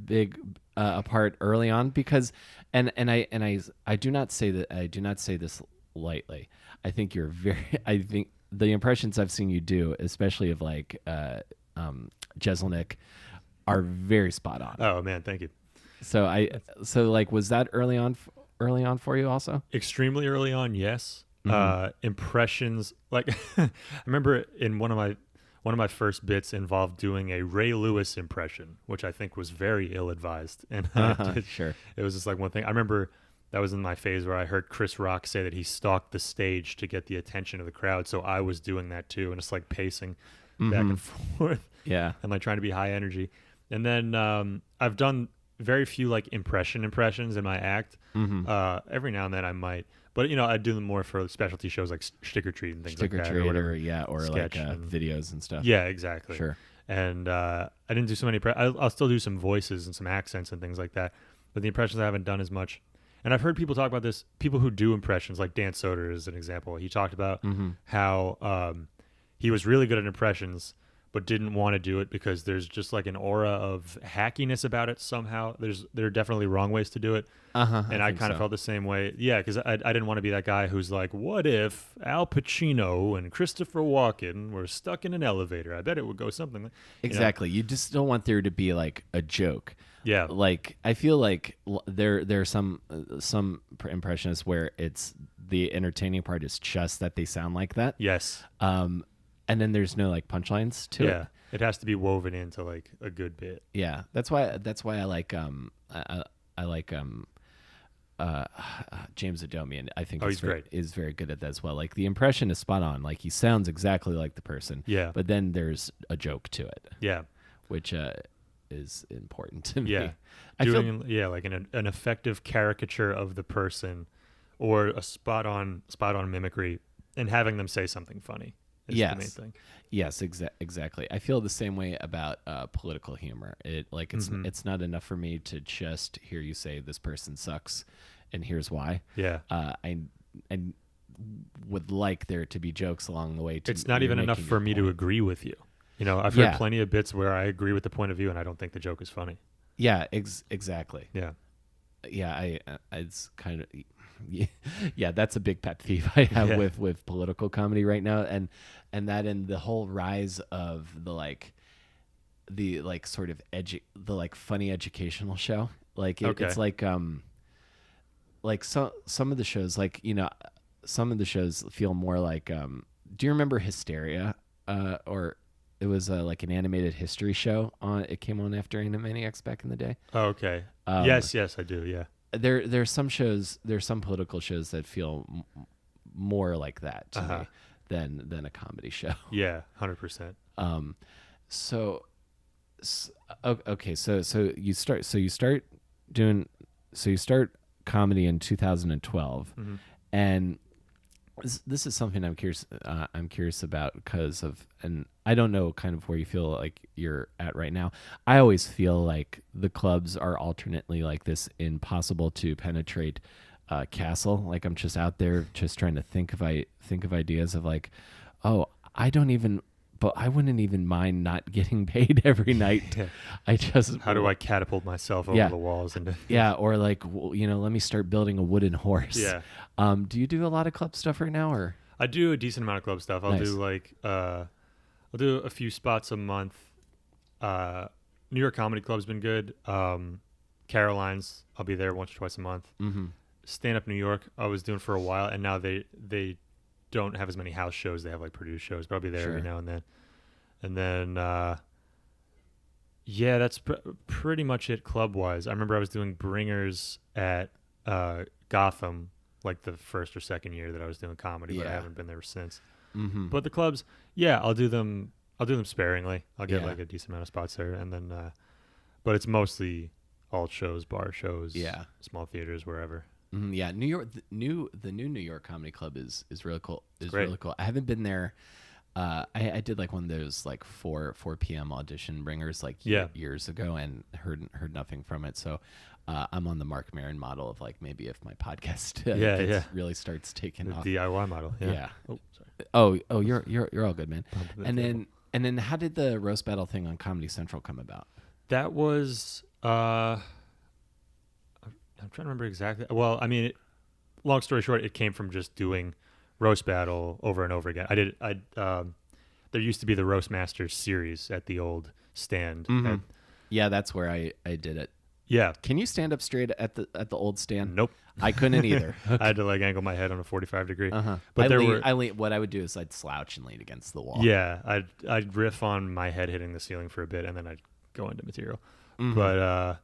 big a part early on, because and I do not say this lightly. I think the impressions I've seen you do, especially of like Jeselnik, are very spot on. Oh man, thank you. So like, was that early on for you also? Extremely early on, yes. Mhm. Impressions, like I remember in one of my first bits involved doing a Ray Lewis impression, which I think was very ill-advised, and Sure. it was just like one thing. I remember that was in my phase where I heard Chris Rock say that he stalked the stage to get the attention of the crowd, so I was doing that too, and it's like pacing back Mhm. and forth Yeah. and like trying to be high energy. And then I've done very few like impressions in my act. Mhm. Every now and then I might, but I do them more for specialty shows like Stick or Treat and things Stick like or that, or treat, or whatever. yeah, or like Sketch and videos and stuff. yeah, exactly. Sure. And I didn't do so many. I'll still do some voices and some accents and things like that, but the impressions I haven't done as much. And I've heard people talk about this. People who do impressions, like Dan Soder is an example. He talked about Mhm. how he was really good at impressions, but didn't want to do it because there's just like an aura of hackiness about it somehow. There are definitely wrong ways to do it. And I think kind of so. felt the same way. Yeah, because I didn't want to be that guy who's like, what if Al Pacino and Christopher Walken were stuck in an elevator? I bet it would go something like, Exactly. You just don't want there to be like a joke. Yeah. Like I feel like there are some impressionists where it's the entertaining part is just that they sound like that. Yes. And then there's no like punchlines to Yeah. it. It has to be woven into like a good bit. Yeah. That's why I like I like James Adomian. I think He's great. is very good at that as well. Like the impression is spot on. Like he sounds exactly like the person. Yeah. But then there's a joke to it, Yeah. which is important to me. Yeah. I feel Like an effective caricature of the person or a spot on mimicry and having them say something funny is the main Yes. thing. Yes, exactly. I feel the same way about political humor. It's not enough for me to just hear you say this person sucks, and here's why. Yeah. I would like there to be jokes along the way. It's not you're even enough making for your me to point. agree with you. I've heard Yeah. plenty of bits where I agree with the point of view and I don't think the joke is funny. Yeah, exactly. Yeah. Yeah, it's kind of yeah, that's a big pet peeve I have Yeah. with political comedy right now, and that and the whole rise of the sort of the like funny educational show. Like it's like some of the shows, like some of the shows feel more like do you remember Hysteria? Or it was like an animated history show on. It came on after Animaniacs back in the day. Oh, okay. Um, Yes, I do. Yeah. There's some shows, there's some political shows that feel more like that to me than a comedy show. Yeah. 100%. So okay, so you start doing comedy in 2012, Mhm. and this is something I'm curious about because of, and I don't know kind of where you feel like you're at right now. I always feel like the clubs are alternately like this impossible to penetrate castle. Like I'm just out there just trying to think of ideas of like, oh, but I wouldn't even mind not getting paid every night. Yeah. I just How do I catapult myself over Yeah. the walls? Yeah, or like let me start building a wooden horse. Yeah. Do you do a lot of club stuff right now, or? I do a decent amount of club stuff. I'll Nice. do I'll do a few spots a month. New York Comedy Club's been good. Caroline's, I'll be there once or twice a month. Mm-hmm. Stand Up New York, I was doing for a while, and now they don't have as many house shows. They have like produced shows, but I'll be there every Sure. now and then. And then, yeah, that's pretty much it club wise. I remember I was doing Bringers at Gotham like the first or second year that I was doing comedy, but I Yeah. haven't been there since. Mm-hmm. But the clubs, yeah, I'll do them sparingly. I'll get Yeah. like a decent amount of spots there, and then, but it's mostly alt shows, bar shows, Yeah. small theaters, wherever. Yeah, New York, the new New York Comedy Club is really cool. great. Really cool. I haven't been there. I did like one of those like 4 p.m. audition bringers like Yeah. years ago and heard nothing from it. So I'm on the Mark Maron model of like maybe if my podcast really starts taking The off. DIY model. Yeah. Yeah. Oh, sorry. Oh, you're all good, man. Bumped into And the then how did the roast battle thing on Comedy Central come about? That was I'm trying to remember exactly. Well, I mean, long story short, it came from just doing roast battle over and over again. There used to be the Roast Masters series at the old stand. Mhm. Yeah, that's where I did it. Yeah. Can you stand up straight at the old stand? Nope. I couldn't either. I had to like angle my head on a 45 degree. Uh-huh. But I lean. What I would do is I'd slouch and lean against the wall. Yeah, I'd riff on my head hitting the ceiling for a bit, and then I'd go into material. Mhm. But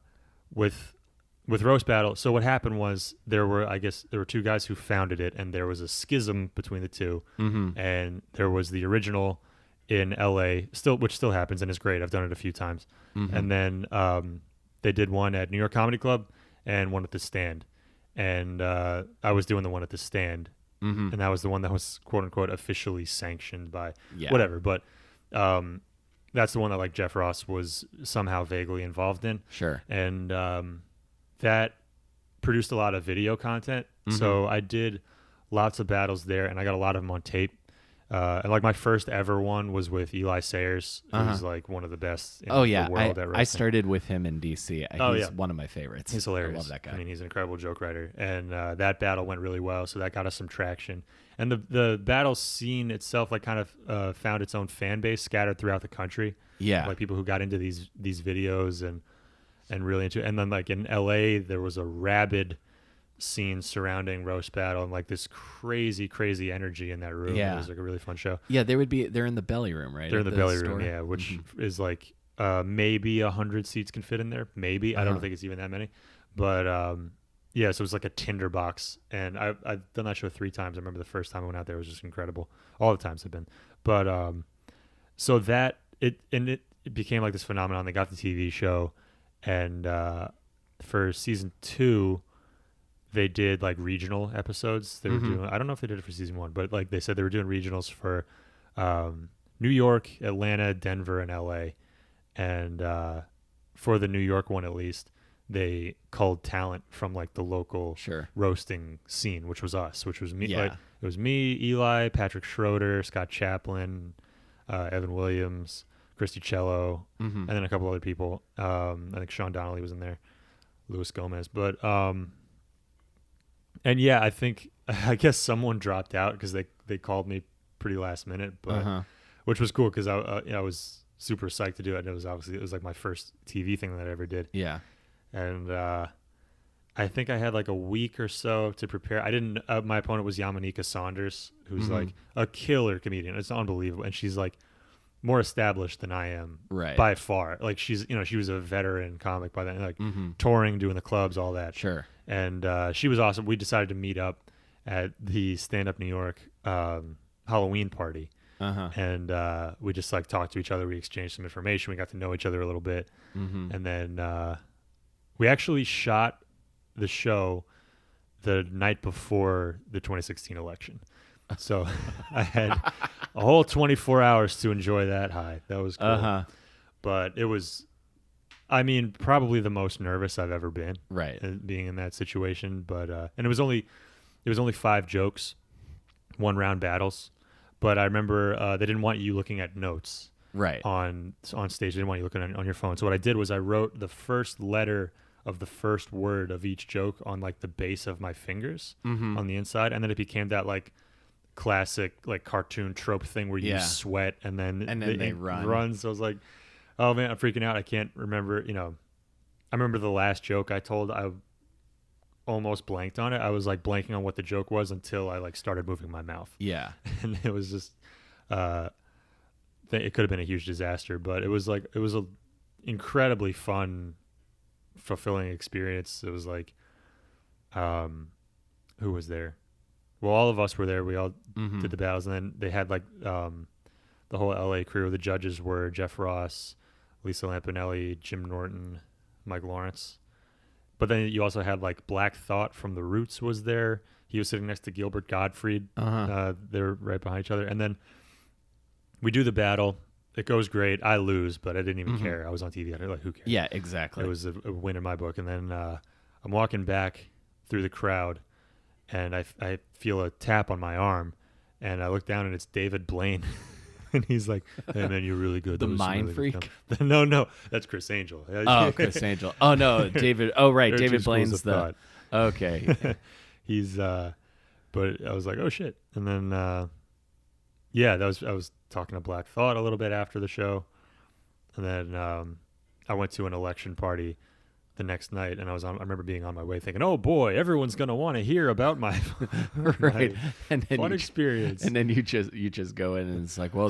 with roast battle, so what happened was there were two guys who founded it, and there was a schism between the two, and there was the original in L.A. which still happens and is great. I've done it a few times, and then they did one at New York Comedy Club and one at the Stand, and I was doing the one at the Stand. And that was the one that was quote unquote officially sanctioned by whatever. But that's the one that like Jeff Ross was somehow vaguely involved in. Sure. And that produced a lot of video content. So I did lots of battles there, and I got a lot of them on tape. And like my first ever one was with Eli Sayers, who's like one of the best in the world at wrestling. I started with him in DC. He's one of my favorites. He's hilarious. I love that guy. I mean, he's an incredible joke writer. And that battle went really well, so that got us some traction. And the battle scene itself like kind of found its own fan base scattered throughout the country. Yeah. Like people who got into these videos and really into it. And then like in LA there was a rabid scene surrounding roast battle and like this crazy energy in that room. Yeah. It was like a really fun show. Yeah, they're in the belly room, right? They're in the belly store? room, yeah, which is like maybe 100 seats can fit in there. Maybe. I don't think it's even that many. But yeah, so it was like a tinderbox, and I've done that show 3 times. I remember the first time I went out there, it was just incredible. All the times I've been. But so that it became like this phenomenon. They got the TV show, and for season 2 they did like regional episodes. They were doing, I don't know if they did it for season 1, but like they said they were doing regionals for New York, Atlanta, Denver, and LA. And for the New York one, at least, they culled talent from like the local roasting scene, which was us, which was me. Yeah. Like, it was me, Eli, Patrick Schroeder, Scott Chaplin, Evan Williams, Christy Cello, and then a couple other people. I think Sean Donnelly was in there, Luis Gomez. But and yeah, I guess someone dropped out because they called me pretty last minute, but which was cool because I was super psyched to do it. And it was like my first TV thing that I ever did. Yeah. And I think I had like a week or so to prepare. I didn't. My opponent was Yamanika Saunders, who's like a killer comedian. It's unbelievable, and she's like more established than I am, right, by far. Like she was a veteran comic by then, like touring, doing the clubs, all that. Sure. And she was awesome. We decided to meet up at the Stand Up New York Halloween party. And we just like talked to each other. We exchanged some information. We got to know each other a little bit. And then we actually shot the show the night before the 2016 election. So I had a whole 24 hours to enjoy that high. That was cool. But it was, I mean, probably the most nervous I've ever been. Right. Being in that situation. But and it was only 5 jokes, 1 round battles. But I remember they didn't want you looking at notes on stage. They didn't want you looking on your phone. So what I did was I wrote the first letter of the first word of each joke on like the base of my fingers on the inside, and then it became that like classic like cartoon trope thing where you sweat and then they run. runs. So I was like, oh man, I'm freaking out. I can't remember. I remember the last joke I told. I almost blanked on it. I was like blanking on what the joke was until I like started moving my mouth. Yeah. And it was just it could have been a huge disaster, but it was a incredibly fun, fulfilling experience. It was like who was there? Well, all of us were there. We all did the battles, and then they had like the whole LA crew. The judges were Jeff Ross, Lisa Lampanelli, Jim Norton, Mike Lawrence. But then you also had like Black Thought from The Roots was there. He was sitting next to Gilbert Gottfried. They're right behind each other. And then we do the battle. It goes great. I lose, but I didn't even care. I was on TV. I was like, who cares? Yeah, exactly. It was a win in my book. And then I'm walking back through the crowd, and I feel a tap on my arm, and I look down, and it's David Blaine. And he's like, hey, man, you're really good. The mind freak? No, that's Chris Angel. Oh, Chris Angel. Oh, no, David. Oh, right. David Blaine's the... Okay. He's, but I was like, oh, shit. And then, I was talking to Black Thought a little bit after the show. And then I went to an election party the next night, and I remember being on my way thinking, oh boy, everyone's gonna want to hear about my Right. And then fun experience. And then you just go in and it's like, well,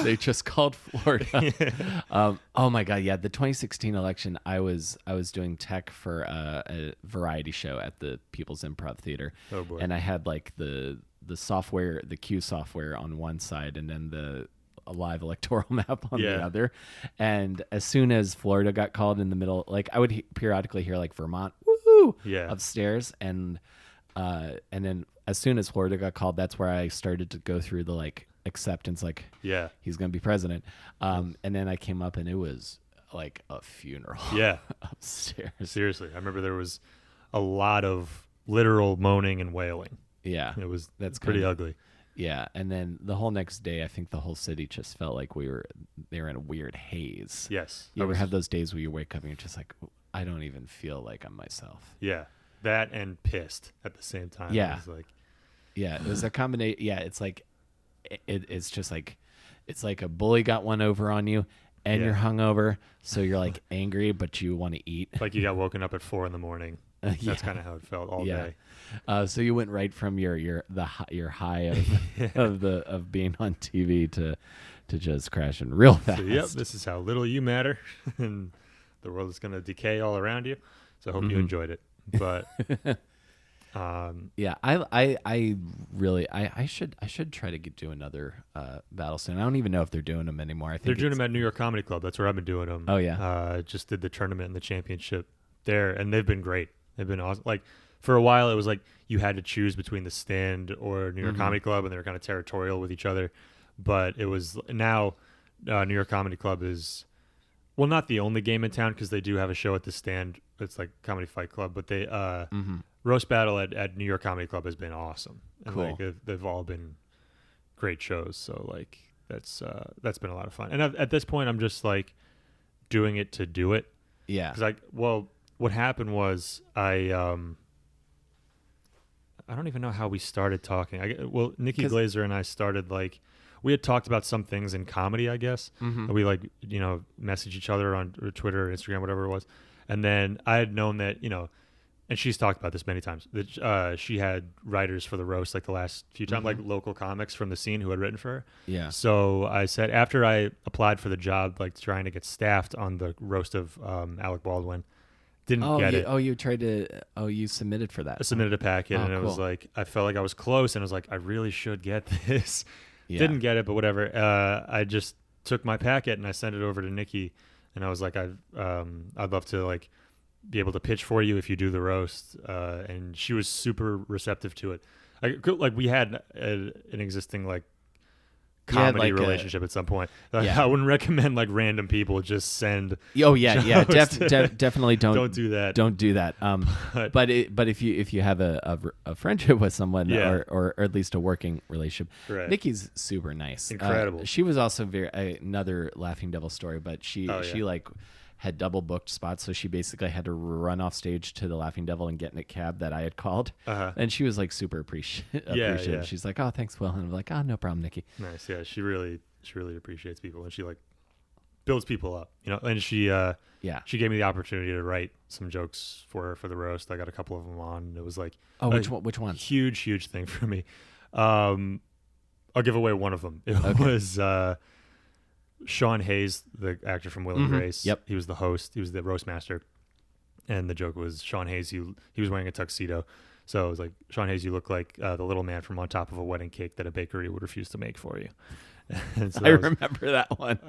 they just called Florida. Oh my God. Yeah. The 2016 election, I was doing tech for a variety show at the People's Improv Theater. Oh boy. And I had like the software, the Q software on one side, and then a live electoral map on the other. And as soon as Florida got called in the middle, like I would periodically hear like Vermont, woohoo, upstairs. And then as soon as Florida got called, that's where I started to go through the like acceptance, like, he's going to be president. And then I came up and it was like a funeral. Yeah. Upstairs. Seriously. I remember there was a lot of literal moaning and wailing. Yeah. That's pretty ugly. Yeah, and then the whole next day, I think the whole city just felt like they were in a weird haze. Yes. You ever have those days where you wake up and you're just like, I don't even feel like I'm myself. Yeah, that and pissed at the same time. Yeah. It was like, yeah, it was a combination. Yeah, it's like, it's just like, it's like a bully got one over on you and you're hungover, so you're like angry, but you want to eat. Like you got woken up at 4 a.m. That's kind of how it felt all day. So you went right from your high of being on TV to just crashing real fast. So, yep, this is how little you matter, and the world is going to decay all around you. So I hope you enjoyed it. But yeah, I really should try to do another battle soon. I don't even know if they're doing them anymore. I think they're doing them at New York Comedy Club. That's where I've been doing them. Oh yeah, just did the tournament and the championship there, and they've been great. They've been awesome. Like for a while, it was like you had to choose between the Stand or New York Comedy Club, and they were kind of territorial with each other. But it was now New York Comedy Club is, well, not the only game in town because they do have a show at the Stand. It's like Comedy Fight Club, but they Roast Battle at New York Comedy Club has been awesome. And cool. Like they've all been great shows. So like that's been a lot of fun. And at this point, I'm just like doing it to do it. Yeah. Because what happened was I don't even know how we started talking. Nikki Glazer and I started like, we had talked about some things in comedy, I guess. And we like, message each other on Twitter or Instagram, whatever it was. And then I had known that, and she's talked about this many times, that she had writers for the roast like the last few times, like local comics from the scene who had written for her. Yeah. So I said, after I applied for the job, like trying to get staffed on the roast of Alec Baldwin, didn't get it. You submitted for that. I submitted a packet, and it cool. was like, I felt like I was close, and I was like, I really should get this. Yeah. Didn't get it, but whatever. I just took my packet and I sent it over to Nikki, and I was like, I'd love to like be able to pitch for you if you do the roast. And she was super receptive to it. Like we had an existing like comedy relationship at some point. I wouldn't recommend like random people just send. Oh yeah, definitely don't do that. Don't do that. But if you have a friendship with someone or at least a working relationship, right. Nikki's super nice, incredible. She was also another Laughing Devil story, but she like had double booked spots, so she basically had to run off stage to the Laughing Devil and get in a cab that I had called. And she was like super appreciative. Yeah. She's like, oh, thanks, Will. And I'm like, oh, no problem, Nikki. Nice. Yeah, she really appreciates people, and she like builds people up, and she gave me the opportunity to write some jokes for her for the roast. I got a couple of them on. It was like, which one? Huge thing for me. I'll give away one of them. It was Sean Hayes, the actor from Will and Grace. Yep. He was the host. He was the roast master. And the joke was Sean Hayes, he was wearing a tuxedo. So it was like, Sean Hayes, you look like the little man from On Top of a Wedding Cake that a bakery would refuse to make for you. So I remember that one.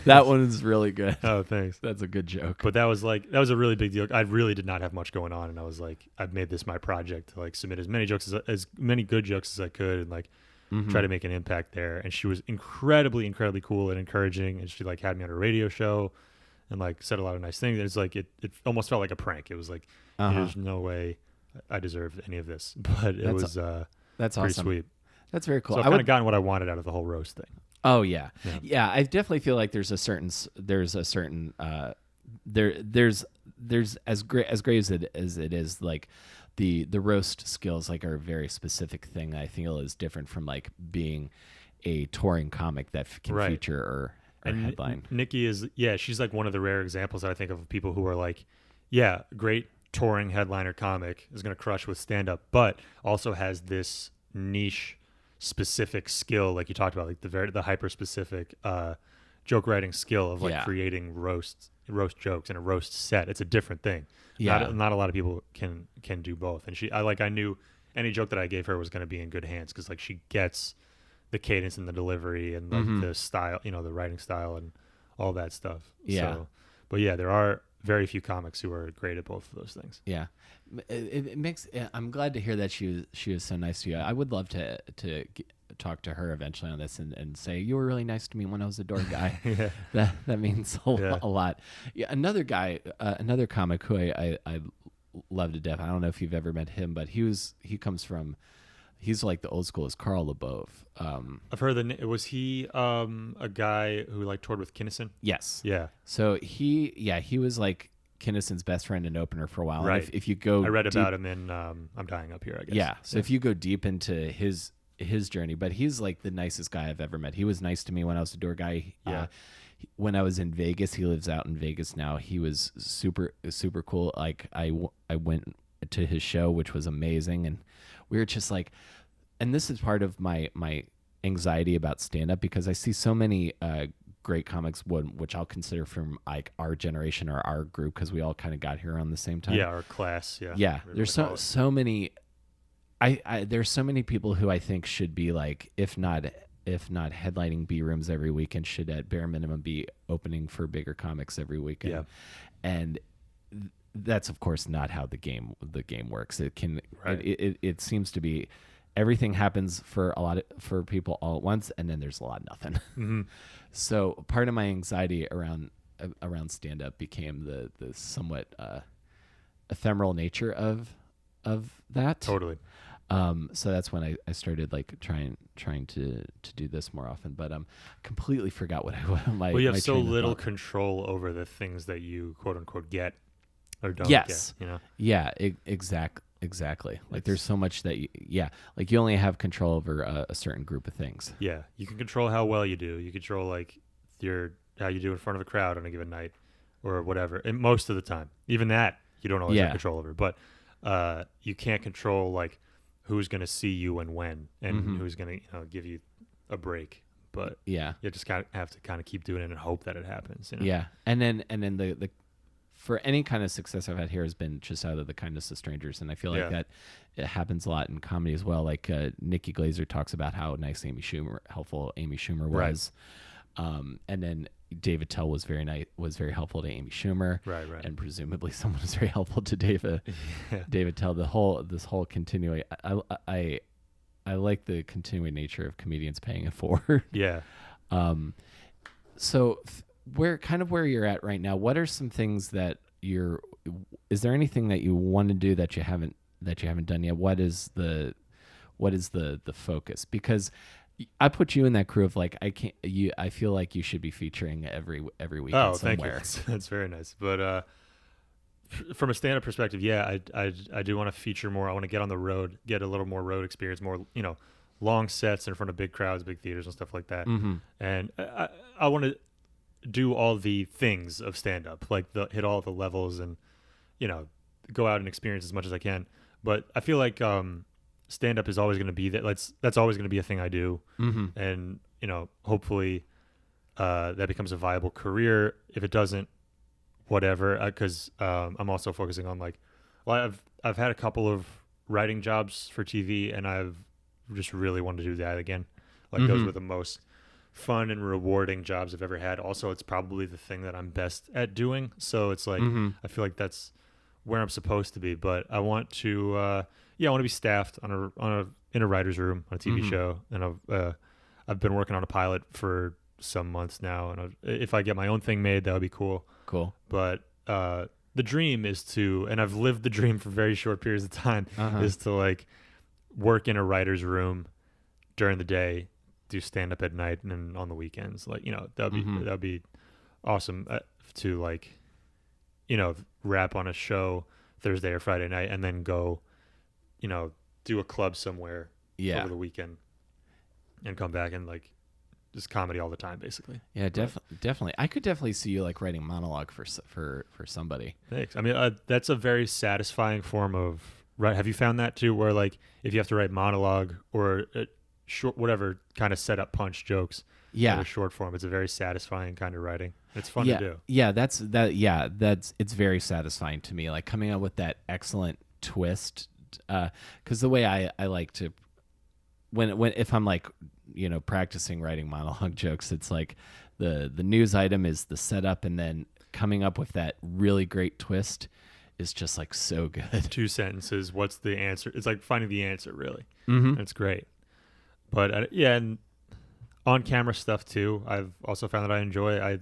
That one is really good. Oh, thanks. That's a good joke. But that was a really big deal. I really did not have much going on. And I was like, I've made this my project to like submit as many jokes as many good jokes as I could. And like, try to make an impact there. And she was incredibly cool and encouraging, and she like had me on her radio show and like said a lot of nice things. It's like it almost felt like a prank. It was like there's no way I deserved any of this, but that's pretty awesome. Sweet. That's very cool. So I've kind of gotten what I wanted out of the whole roast thing. Oh yeah. I definitely feel like there's as great as it is, like the roast skills like are a very specific thing that I feel is different from like being a touring comic that can feature or headline. Nikki is she's like one of the rare examples that I think of people who are like yeah, great touring headliner comic is going to crush with stand up, but also has this niche specific skill, like you talked about, like the hyper specific joke writing skill of like Yeah. creating roast jokes in a roast set. It's a different thing. Yeah. Not a lot of people can do both. And I knew any joke that I gave her was going to be in good hands because like she gets the cadence and the delivery and like Mhm. the style, the writing style and all that stuff. Yeah. So, but yeah, there are very few comics who are great at both of those things. Yeah, it makes. I'm glad to hear that she was so nice to you. I would love to talk to her eventually on this and say you were really nice to me when I was a door guy. Yeah. That means a lot. Yeah, another guy, another comic who I love to death. I don't know if you've ever met him, but he's like the old school is Carl LeBove. I've heard was he a guy who like toured with Kinnison? Yes. Yeah. So he was like Kinnison's best friend and opener for a while. Right. And if you go, I read deep, about him in I'm Dying Up Here, I guess. Yeah. So if you go deep into his journey, but he's like the nicest guy I've ever met. He was nice to me when I was a door guy. Yeah. When I was in Vegas, he lives out in Vegas now. He was super cool. Like I went to his show, which was amazing, and we were just like, and this is part of my anxiety about stand up because I see so many great comics, which I'll consider from like our generation or our group because we all kind of got here around the same time. Yeah, our class. Yeah. Yeah. There's so many. There's so many people who I think should be like, if not headlining B rooms every weekend, should at bare minimum be opening for bigger comics every weekend. Yeah. And that's of course not how the game works. It can Right. it seems to be everything happens for people all at once, and then there's a lot of nothing. Mm-hmm. So part of my anxiety around stand up became the somewhat ephemeral nature of that. Totally. So that's when I started like trying to do this more often, but completely forgot what my Well, you have my so train of little thought. control over the things that you quote unquote get or don't Yes. get. Yeah, exactly. Like there's so much that like you only have control over a certain group of things. Yeah, you can control how well you do. You control like how you do in front of a crowd on a given night, or whatever. And most of the time, even that you don't always have control over. But you can't control like who's going to see you and when, and who's going to give you a break. But Yeah. you just have to kind of keep doing it and hope that it happens. Yeah. And then the for any kind of success I've had here has been just out of the kindness of strangers, and I feel like that it happens a lot in comedy as well. Like Nikki Glazer talks about how helpful Amy Schumer was, and then David Tell was very very helpful to Amy Schumer, Right. and presumably someone was very helpful to David Tell. This whole continuing, I like the continuing nature of comedians paying it forward. Yeah. So where you're at right now, what are some things that is there anything that you want to do that you haven't done yet? What is the focus? Because I put you in that crew of like, I feel like you should be featuring every weekend Oh, somewhere. thank you. That's very nice. But from a stand-up perspective, yeah, I do want to feature more. I want to get on the road, get a little more road experience, more long sets in front of big crowds, big theaters, and stuff like that. Mm-hmm. And I want to do all the things of stand-up, like hit all the levels, and go out and experience as much as I can. But I feel like stand-up is always going to be that's always going to be a thing I do, and hopefully that becomes a viable career. If it doesn't, whatever, because I'm also focusing on I've had a couple of writing jobs for TV, and I've just really wanted to do that again. Like those were the most fun and rewarding jobs I've ever had. Also, it's probably the thing that I'm best at doing. So it's like I feel like that's where I'm supposed to be. But I want to I want to be staffed in a writer's room on a TV show, and I've been working on a pilot for some months now, and if I get my own thing made, that would be cool. But the dream is to, and I've lived the dream for very short periods of time, is to like work in a writer's room during the day, do stand up at night, and then on the weekends, that'd be awesome to like wrap on a show Thursday or Friday night, and then go do a club somewhere over the weekend, and come back and like just comedy all the time, basically. Yeah, definitely. I could definitely see you like writing monologue for somebody. Thanks. I mean, that's a very satisfying form of right. Have you found that too, where like if you have to write monologue or short, whatever kind of setup punch jokes, Yeah, in a short form, it's a very satisfying kind of writing. It's fun to do. Yeah, that's it's very satisfying to me. Like coming up with that excellent twist, because the way I like to when if I'm like practicing writing monologue jokes, it's like the news item is the setup, and then coming up with that really great twist is just like so good. 2 sentences. What's the answer? It's like finding the answer, really. Mm-hmm. It's great. But yeah, and on camera stuff too. I've also found that I enjoy.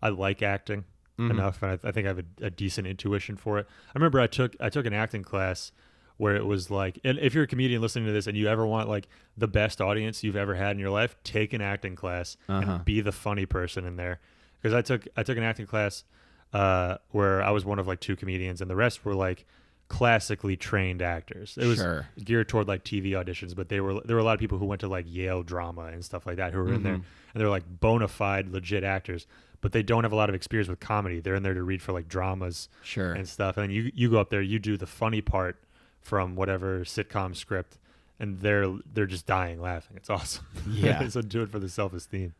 I like acting enough, and I think I have a decent intuition for it. I remember I took an acting class where it was like, and if you're a comedian listening to this and you ever want like the best audience you've ever had in your life, take an acting class and be the funny person in there. Because I took an acting class where I was one of like 2 comedians, and the rest were like classically trained actors. It was geared toward like TV auditions, but there were a lot of people who went to like Yale drama and stuff like that who were in there, and they're like bona fide legit actors, but they don't have a lot of experience with comedy. They're in there to read for like dramas and stuff, and then you go up there, you do the funny part from whatever sitcom script, and they're just dying laughing. It's awesome. Yeah. So do it for the self-esteem.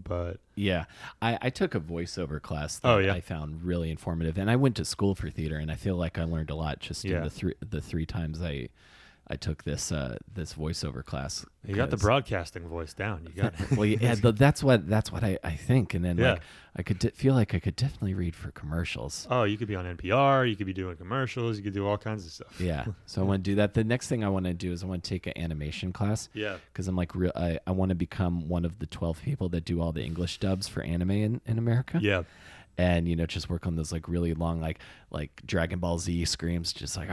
But yeah, I took a voiceover class that I found really informative, and I went to school for theater, and I feel like I learned a lot just in the three times I took this voiceover class. You got the broadcasting voice down. You got it. Well, yeah, that's what I think, and then like I could feel like I could definitely read for commercials. Oh, you could be on NPR. You could be doing commercials. You could do all kinds of stuff. Yeah, so I want to do that. The next thing I want to do is I want to take an animation class. Yeah, because I'm like I want to become one of the 12 people that do all the English dubs for anime in America. Yeah. And just work on those like really long like Dragon Ball Z screams, just like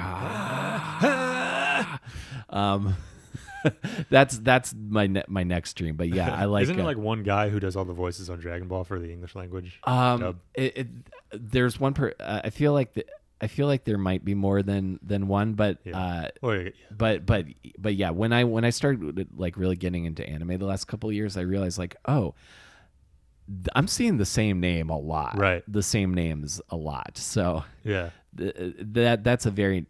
that's my next dream. But yeah, I like. Isn't it like one guy who does all the voices on Dragon Ball for the English language? There's one I feel like there might be more than one, but but yeah, when I started like really getting into anime the last couple of years, I realized like, oh, I'm seeing the same name a lot. Right. The same names a lot. So yeah, that's a very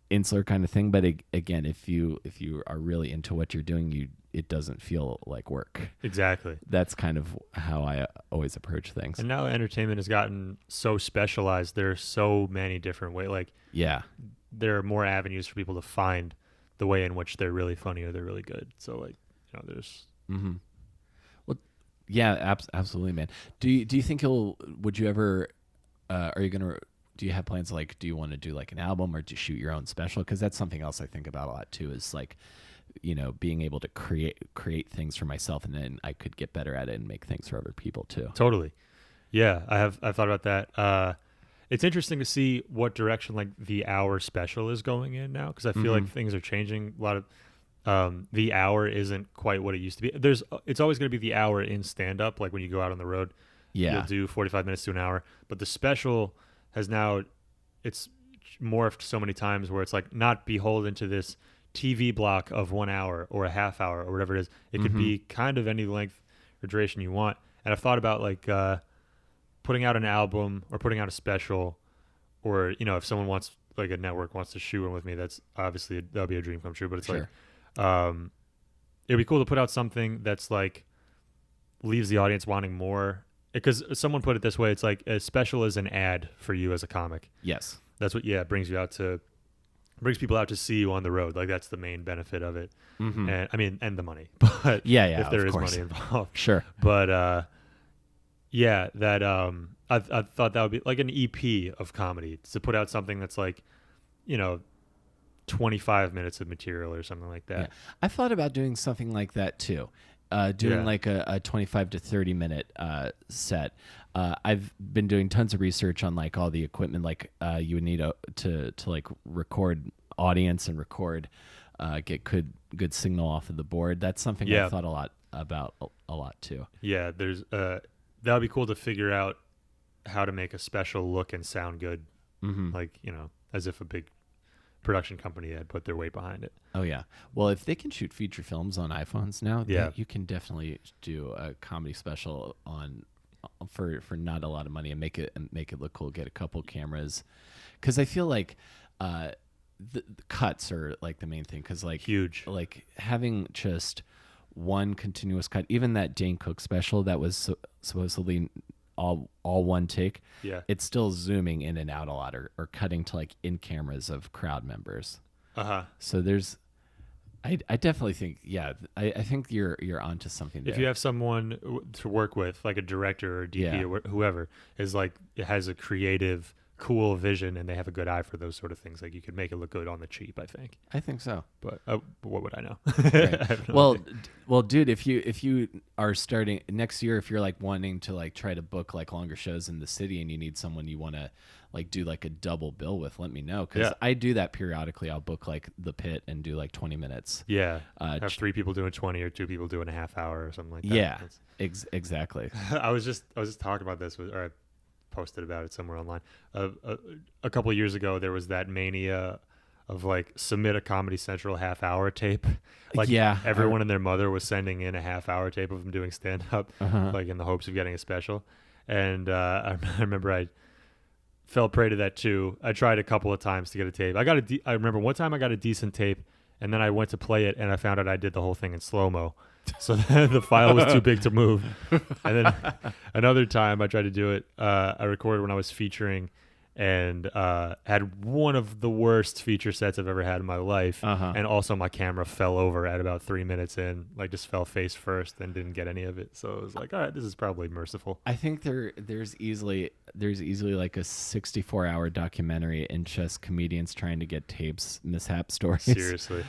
insular kind of thing. But again, if you are really into what you're doing, it doesn't feel like work. Exactly. That's kind of how I always approach things. And now entertainment has gotten so specialized. There are so many different ways. Like, yeah, there are more avenues for people to find the way in which they're really funny or they're really good. So like, there's. Mm-hmm. Yeah, absolutely, man. Do you think would you ever, do you have plans like, do you want to do like an album or to shoot your own special? Because that's something else I think about a lot too, is like, being able to create things for myself, and then I could get better at it and make things for other people too. Totally. Yeah, I've thought about that. It's interesting to see what direction like the hour special is going in now, because I feel like things are changing. A lot of the hour isn't quite what it used to be. It's always going to be the hour in stand-up, like when you go out on the road. Yeah, you'll do 45 minutes to an hour. But the special has now, it's morphed so many times where it's like not beholden to this TV block of 1 hour or a half hour or whatever it is. It could be kind of any length or duration you want. And I've thought about like putting out an album or putting out a special, or if someone wants, like a network wants to shoot one with me, that's obviously that'll be a dream come true. But it's like it'd be cool to put out something that's like leaves the audience wanting more, because someone put it this way, it's like a special is an ad for you as a comic. Yes, that's what brings people out to see you on the road. Like that's the main benefit of it. And I mean, and the money, but if there is money involved, sure. But that I thought that would be like an EP of comedy, to put out something that's like 25 minutes of material or something like that. Yeah. I thought about doing something like that too. Doing like a 25 to 30 minute set. I've been doing tons of research on like all the equipment like you would need to like record audience and record get good signal off of the board. That's something I thought a lot about a lot too. Yeah, there's that would be cool to figure out how to make a special look and sound good. Like, as if a big production company had put their weight behind it. Oh yeah. Well, if they can shoot feature films on iPhones now, Yeah. you can definitely do a comedy special on for not a lot of money and make it look cool. Get a couple cameras, because I feel like the cuts are like the main thing. Because like Huge. like having just one continuous cut, even that Dane Cook special that was supposedly all one take, Yeah. it's still zooming in and out a lot, or cutting to like in cameras of crowd members. So there's, I definitely think, I think you're onto something there. If you have someone to work with, like a director or DP or whoever, is like, it has a creative, cool vision, and they have a good eye for those sort of things, like you could make it look good on the cheap, I think. I think so. But what would I know? Right. I have no idea. Well, dude, if you are starting next year, if you're like wanting to like try to book like longer shows in the city, and you need someone you want to like do like a double bill with, let me know, because I do that periodically. I'll book like the Pit and do like 20 minutes. Yeah. Have 3 people doing 20 or 2 people doing a half hour or something like that. Yeah, exactly. I was just talking about this or I posted about it somewhere online. A couple of years ago, there was that mania of like submit a Comedy Central half hour tape. Like everyone and their mother was sending in a half hour tape of them doing stand up, like in the hopes of getting a special. And I remember I fell prey to that too. I tried a couple of times to get a tape. I remember one time I got a decent tape, and then I went to play it and I found out I did the whole thing in slow-mo. So the file was too big to move. And then another time I tried to do it, I recorded when I was featuring, and had one of the worst feature sets I've ever had in my life. And also my camera fell over at about 3 minutes in, like just fell face first and didn't get any of it. So it was like, all right, this is probably merciful. I think there's easily like a 64-hour documentary in just comedians trying to get tapes mishap stories. Seriously.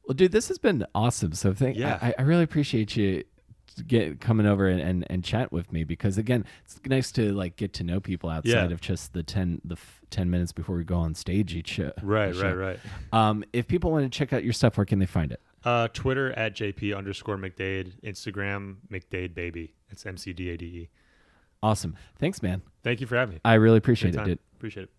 Well, dude, this has been awesome. So I really appreciate you coming over and chat with me, because again, it's nice to like get to know people outside of just the 10 minutes before we go on stage each show. Right. If people want to check out your stuff, where can they find it? Twitter at JP_Mcdade, Instagram Mcdade Baby. It's MCDADE. Awesome. Thanks, man. Thank you for having me. I really appreciate it, dude. Appreciate it.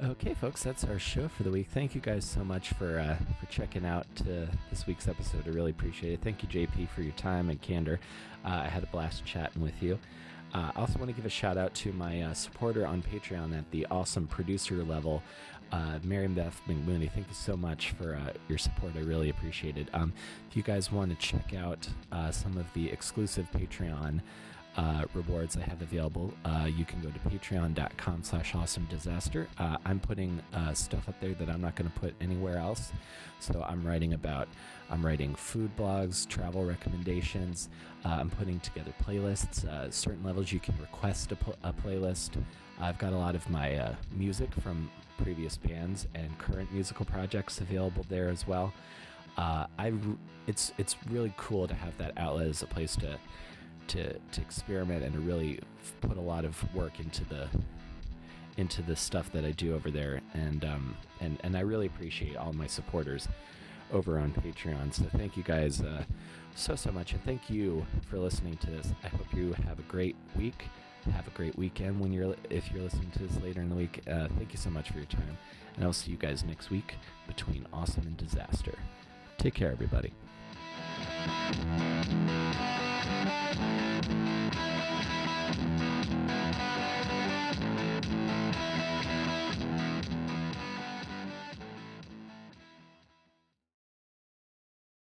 Okay, folks, that's our show for the week. Thank you guys so much for checking out this week's episode. I really appreciate it. Thank you, JP, for your time and candor. I had a blast chatting with you. I also want to give a shout out to my supporter on Patreon at the awesome producer level, Miriam Beth McMooney. Thank you so much for your support. I really appreciate it. If you guys want to check out some of the exclusive Patreon rewards I have available, you can go to patreon.com/awesomedisaster. I'm putting stuff up there that I'm not going to put anywhere else. So I'm writing food blogs, travel recommendations. I'm putting together playlists. Certain levels you can request a playlist. I've got a lot of my music from previous bands and current musical projects available there as well. It's really cool to have that outlet as a place to experiment and to really put a lot of work into the stuff that I do over there, and I really appreciate all my supporters over on Patreon. So thank you guys so much, and thank you for listening to this. I hope you have a great week. Have a great weekend if you're listening to this later in the week. Thank you so much for your time, and I'll see you guys next week between Awesome and Disaster. Take care, everybody.